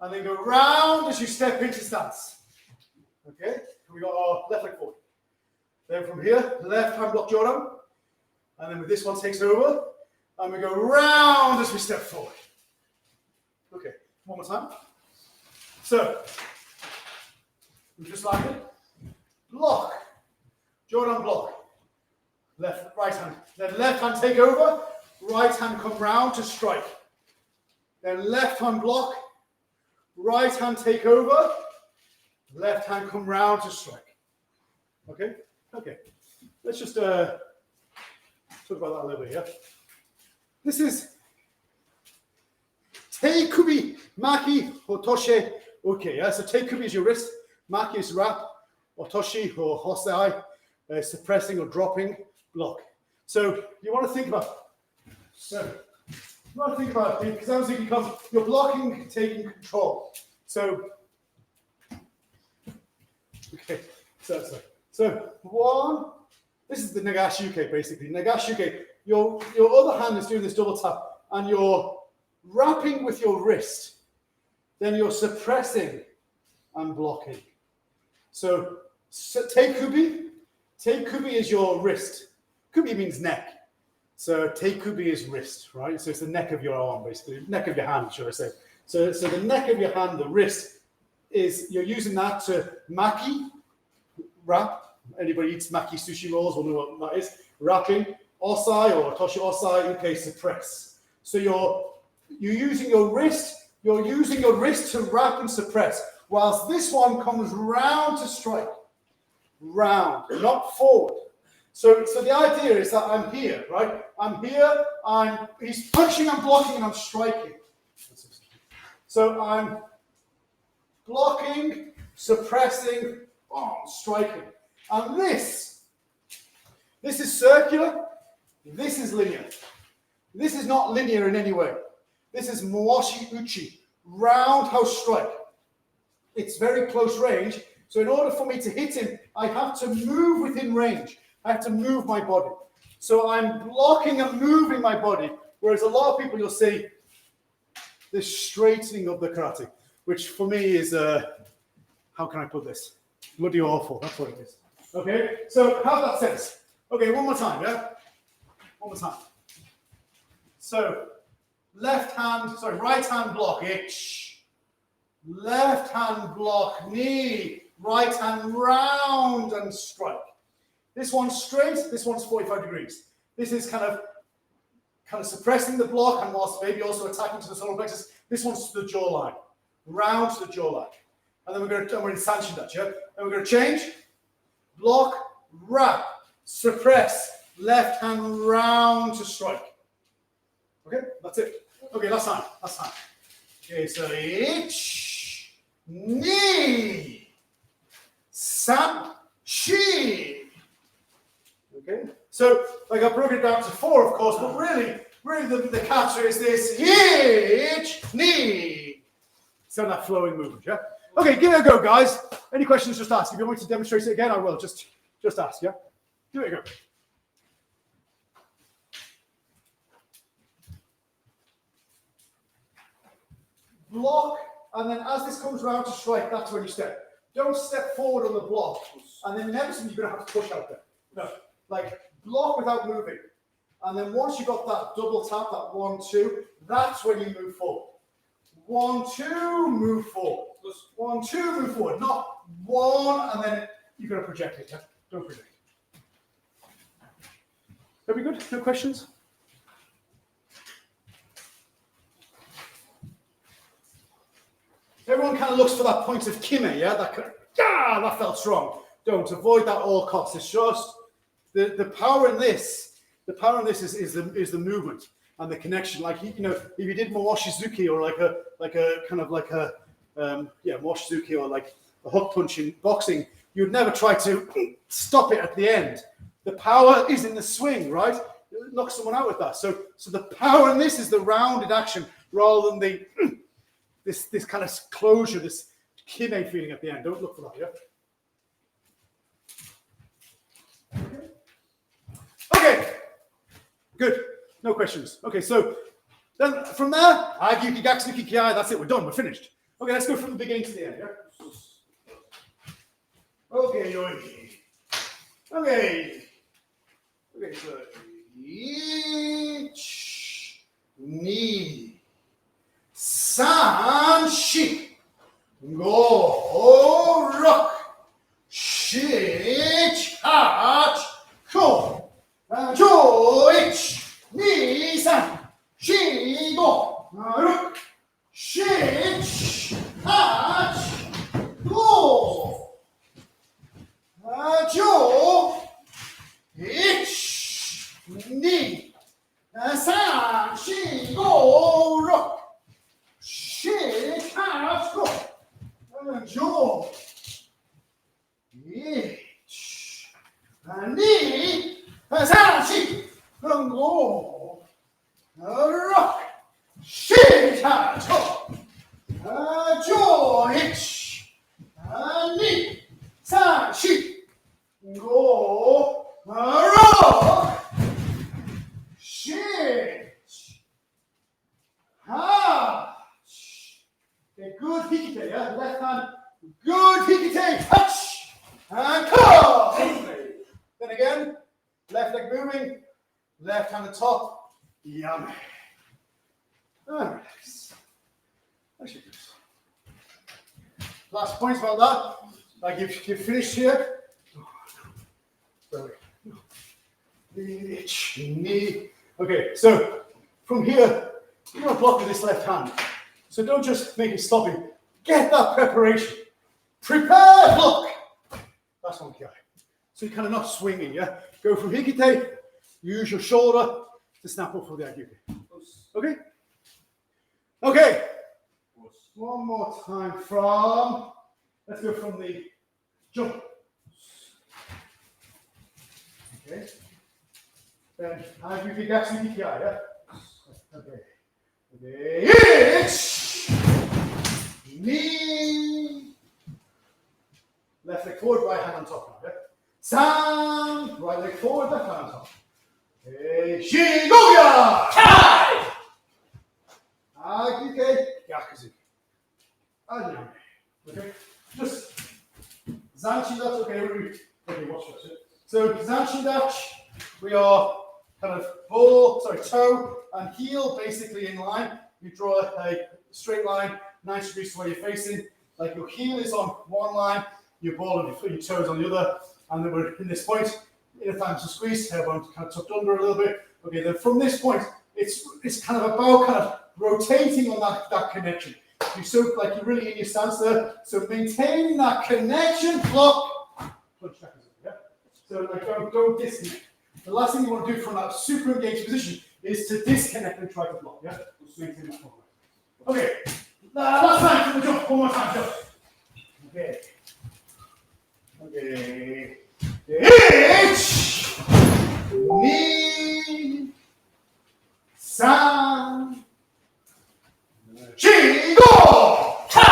S1: and then go round as you step into stance. Okay, we got our left leg forward. Then from here, left hand block Jordan, and then with this one takes over, and we go round as we step forward. Okay, one more time. So, we just landed. Block. Jordan block. Right hand. Then left hand take over. Right hand come round to strike. Then left hand block, right hand take over, left hand come round to strike. Okay? Okay. Let's just talk about that a little bit, yeah? This is Teikubi, Maki, Hotoshe, okay, yeah? So Teikubi is your wrist, Maki is wrap, Otoshi or Hosei, suppressing or dropping, block. So you want to think about, because I was thinking, you're blocking, taking control. So, okay, so one, this is the Nagashuke basically. Nagashuke, your other hand is doing this double tap, and you're wrapping with your wrist. Then you're suppressing and blocking. So Teikubi is your wrist. Kubi means neck. So Teikubi is wrist, right? So it's the neck of your arm, basically, neck of your hand, should I say. So the neck of your hand, the wrist, is you're using that to maki, wrap. Anybody eats maki sushi rolls will know what that is. Wrapping, osai or toshi osai, okay, suppress. So you're using your wrist, to wrap and suppress, whilst this one comes round to strike. Round, not forward. So the idea is that I'm here, right? I'm here, he's punching, I'm blocking, and I'm striking. So I'm blocking, suppressing, striking. And this is circular, this is linear. This is not linear in any way. This is Mawashi Uchi, roundhouse strike. It's very close range, so in order for me to hit him, I have to move within range. I have to move my body. So I'm blocking and moving my body, whereas a lot of people, you'll see this straightening of the karate, which for me is, how can I put this? Bloody awful, that's what it is. Okay, so how's that sense? Okay, one more time, yeah? One more time. So, right hand block, itch. Left hand block, knee. Right hand round and strike. This one's straight, this one's 45 degrees. This is kind of suppressing the block and whilst maybe also attacking to the solar plexus. This one's to the jawline, round to the jawline. And then we're in Sanshin Dachi, yeah? And we're going to change, block, wrap, suppress, left hand round to strike. Okay, that's it. Okay, last time. Okay, so itch, knee, san, shi. Okay, so like I broke it down to 4, of course, but really the capture is this itch, knee. It's on that flowing movement, yeah? Okay, give it a go, guys. Any questions, just ask. If you want me to demonstrate it again, I will. Just ask, yeah? Give it a go. Block, and then as this comes around to strike, that's when you step. Don't step forward on the block, and then inevitably you're going to have to push out there. No, like block without moving. And then once you've got that double tap, that 1, 2, that's when you move forward. 1, 2, move forward. 1, 2, move forward. Not 1, and then you're going to project it. Yeah? Don't project it. Are we good? No questions? Everyone kind of looks for that point of kime, yeah? That felt strong. Don't avoid that at all costs. It's just the power in this. The power in this is the movement and the connection. Like if you did Mawashizuki or like a Mawashizuki or like a hook punch in boxing, you'd never try to stop it at the end. The power is in the swing, right? Knock someone out with that. So the power in this is the rounded action rather than the this kind of closure, this kime feeling at the end. Don't look for that, yeah? Okay. Good. No questions. Okay, so then from there, Agyuki Gatsuki Kiai, that's it, we're done, we're finished. Okay, let's go from the beginning to the end, yeah? Okay, Okay, so each knee. San, shi, go, rock, shich, hach, ko, cho, ich, ni, san, shi, go, rook, Jo, ich, ni, san, shi, go, ro, shi, ka, go. Jo, ich, ni, san, shi, go, ro, shi, ka, go. Jo, ich, ni, san, shi, go, ro, shi, ha. Okay, good hikite, yeah? Left hand, good hikite, touch, and call. Then again, left leg moving, left hand at top, yum. And relax. That's your good. Last points about that. Like you've finished here. Knee. Okay, so from here, you're going to block with this left hand. So don't just make it stopping. Get that preparation. Prepare block. That's one guy. So you're kind of not swinging, yeah? Go from hikite, use your shoulder to snap up for the agyuki. Okay? Okay. One more time from, let's go from the jump. Okay. Then agyuki gatsu hikiai, yeah? Okay. Okay. Knee. Left leg forward, right hand on top now, yeah? San. Right leg forward, left hand on top. Okay. Shigoya. Kai. Agyuki gakuzu. Okay. Just zanchi dachi. Okay, okay, watch this. So zanchi dachi, we are kind of toe and heel basically in line. You draw a straight line, 90 degrees to where you're facing. Like your heel is on one line, your ball and your toes on the other. And then we're in this point, in a time to squeeze, tailbone kind of tucked under a little bit. Okay, then from this point, it's kind of about kind of rotating on that connection. You so like you're really in your stance there. So maintaining that connection, block, punch back, yeah? So like don't disconnect. The last thing you want to do from that super engaged position is to disconnect and try to block, yeah? Just maintain that block. Okay. Last time for the jump, one more time, jump. Okay. Okay. Ich, ni, san, shi, go, ka.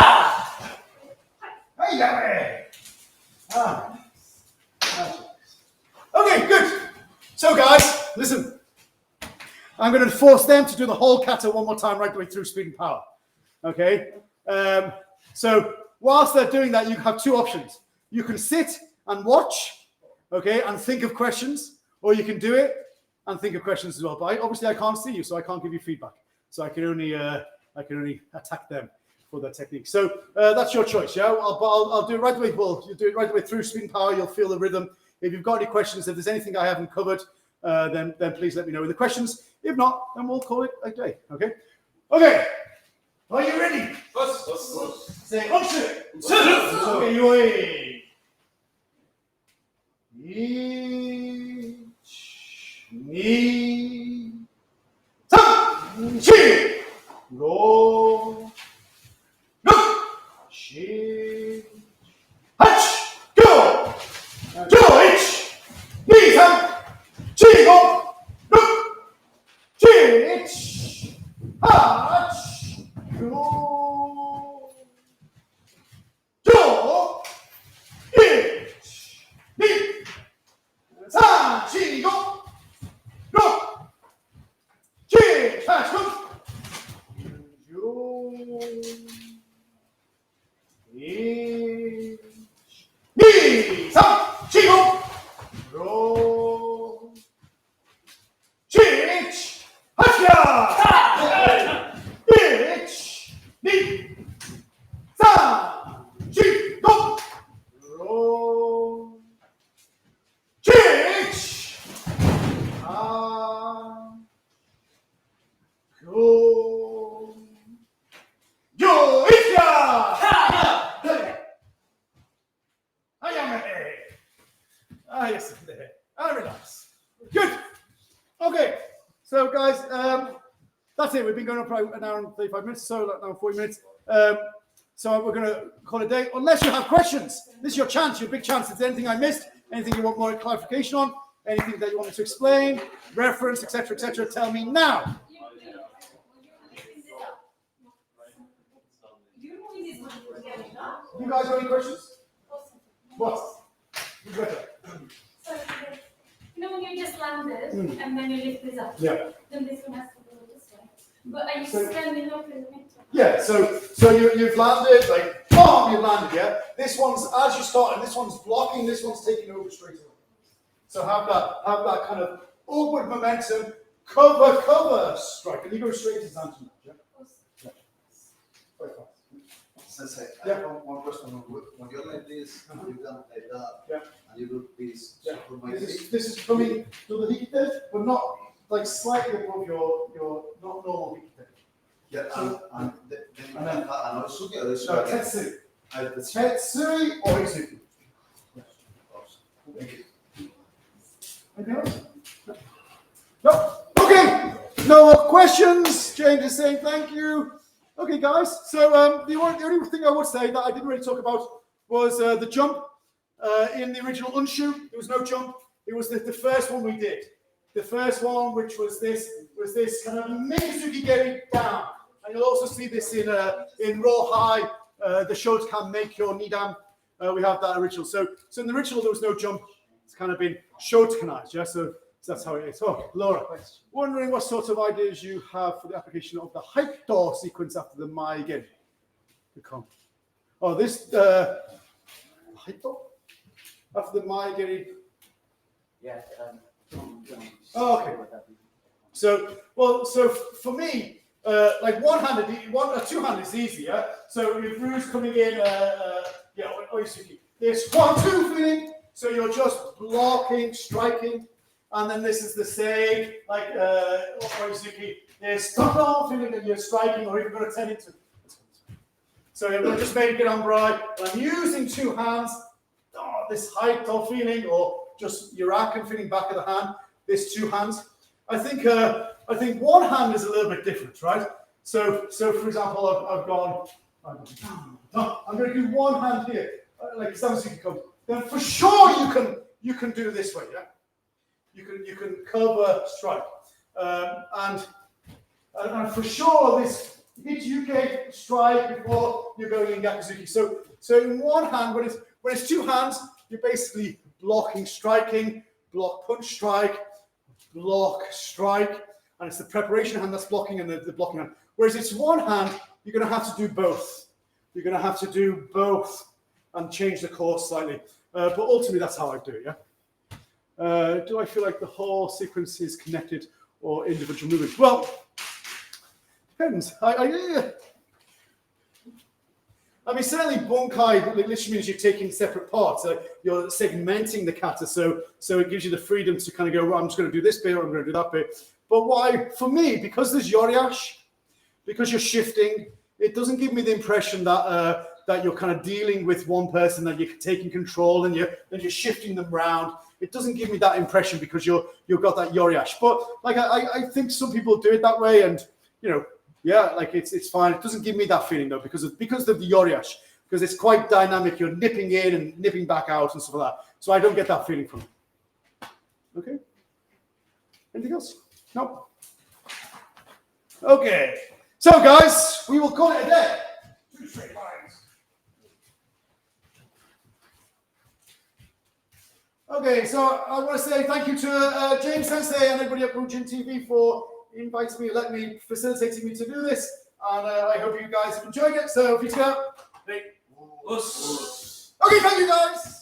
S1: Hey, yummy. Ah. Okay, good. So, guys, listen. I'm going to force them to do the whole kata one more time, right the way through speed and power. Okay. So, whilst they're doing that, you have two options. You can sit and watch, okay, and think of questions, or you can do it and think of questions as well. But obviously, I can't see you, so I can't give you feedback. So I can only attack them for that technique. So that's your choice, yeah. I'll do it right the way. Well, you do it right the way through speed and power. You'll feel the rhythm. If you've got any questions, if there's anything I haven't covered, then please let me know in the questions. If not, then we'll call it a day. Okay. Okay. Are you ready? Say Unsu. Okay, you wait. Ich, ni, san, shi, go, shi, hach, go, ich, ni, san, shi, go, ich, hach, go, ich, ni, san, shi, go, chi, hash, go, ich, ni, san, shi, go, ich, hash, ich, ni, san, shi, go, Chich! Go! Yo! Isha! Ayame! Ah, yes, there. And relax. Good. Okay. So, guys, that's it. We've been going on for an hour and 35 minutes, so like now 40 minutes. So we're going to call it a day, unless you have questions. This is your chance, your big chance. If there's anything I missed, anything you want more clarification on, anything that you want me to explain, reference, etc., tell me now. You guys got any questions? What? You got it.
S6: So, you know when you just landed and then you lift this up?
S1: Yeah.
S6: Then this one has to go this way. But are you standing up in the middle?
S1: Yeah, so you've landed, like, boom, you've landed, yeah? This one's, as you started, this one's blocking, this one's taking over straight away. So have that kind of upward momentum, cover strike, and you go straight into tangent, yeah? Yeah. Very fast.
S7: Sensei, I
S1: Yeah.
S7: have one question. When you're like this, you can like that,
S1: Yeah.
S7: and you do this.
S1: Yeah.
S7: So for my
S1: This is coming to the hip tip, but not like slightly above your not normal hip tip.
S7: yeah, and then you can have an Unsu or this.
S1: No, Tetsui. Tetsui or Izuki.
S7: Thank you.
S1: Anything else? No. Okay. No more questions. James is saying thank you. Okay, guys. So the only thing I would say that I didn't really talk about was the jump. In the original Unsu, there was no jump. It was the first one we did. The first one, which was this kind of Mikazuki getting down. And you'll also see this in roll high. The shows can make your knee down. We have that original. So in the original, there was no jump. It's kind of been shotokanized, yeah? So that's how it is. Oh, Laura, wondering what sort of ideas you have for the application of the hype door sequence after the Maige. Oh, this hype door? After the Maige.
S3: Yeah.
S1: Oh, okay. So for me, like two-handed is easier. So if Rue's coming in, Oisuki, there's 1-2 feeling. So you're just blocking, striking, and then this is the same, like Oisuki. There's stop feeling that you're striking, or even going to turn into. So we're just making it on bright. I'm using two hands. Oh, this height or feeling, or just your arcing feeling back of the hand. This two hands. I think one hand is a little bit different, right? So for example, I've gone. I'm going to do one hand here, like Samsuki comes. Then for sure you can do this way, yeah. You can cover strike, and for sure this Ichiyuke strike before you're going in Gakuzuki. So in one hand, when it's two hands, you're basically blocking, striking, block, punch, strike, block, strike, and it's the preparation hand that's blocking and the blocking hand. Whereas it's one hand, you're going to have to do both. You're going to have to do both and change the course slightly. But ultimately, that's how I do it, yeah? Do I feel like the whole sequence is connected or individual movements? Well, depends. I mean, certainly bunkai literally means you're taking separate parts. You're segmenting the kata, so it gives you the freedom to kind of go, well, I'm just going to do this bit or I'm going to do that bit. But why, for me, because there's yoriash, because you're shifting, it doesn't give me the impression that that you're kind of dealing with one person, that you're taking control and you're shifting them around. It doesn't give me that impression because you've got that yoriash. But like I think some people do it that way, and you know, yeah, like it's fine. It doesn't give me that feeling though because of the yoriash, because it's quite dynamic. You're nipping in and nipping back out and stuff like that. So I don't get that feeling from it. Okay. Anything else? No. Okay. So guys, we will call it a day. 2 straight lines. Okay, so I want to say thank you to James Sensei and everybody at Bujin TV for inviting me, facilitating me to do this, and I hope you guys have enjoyed it. So, peace out. Okay, thank you guys.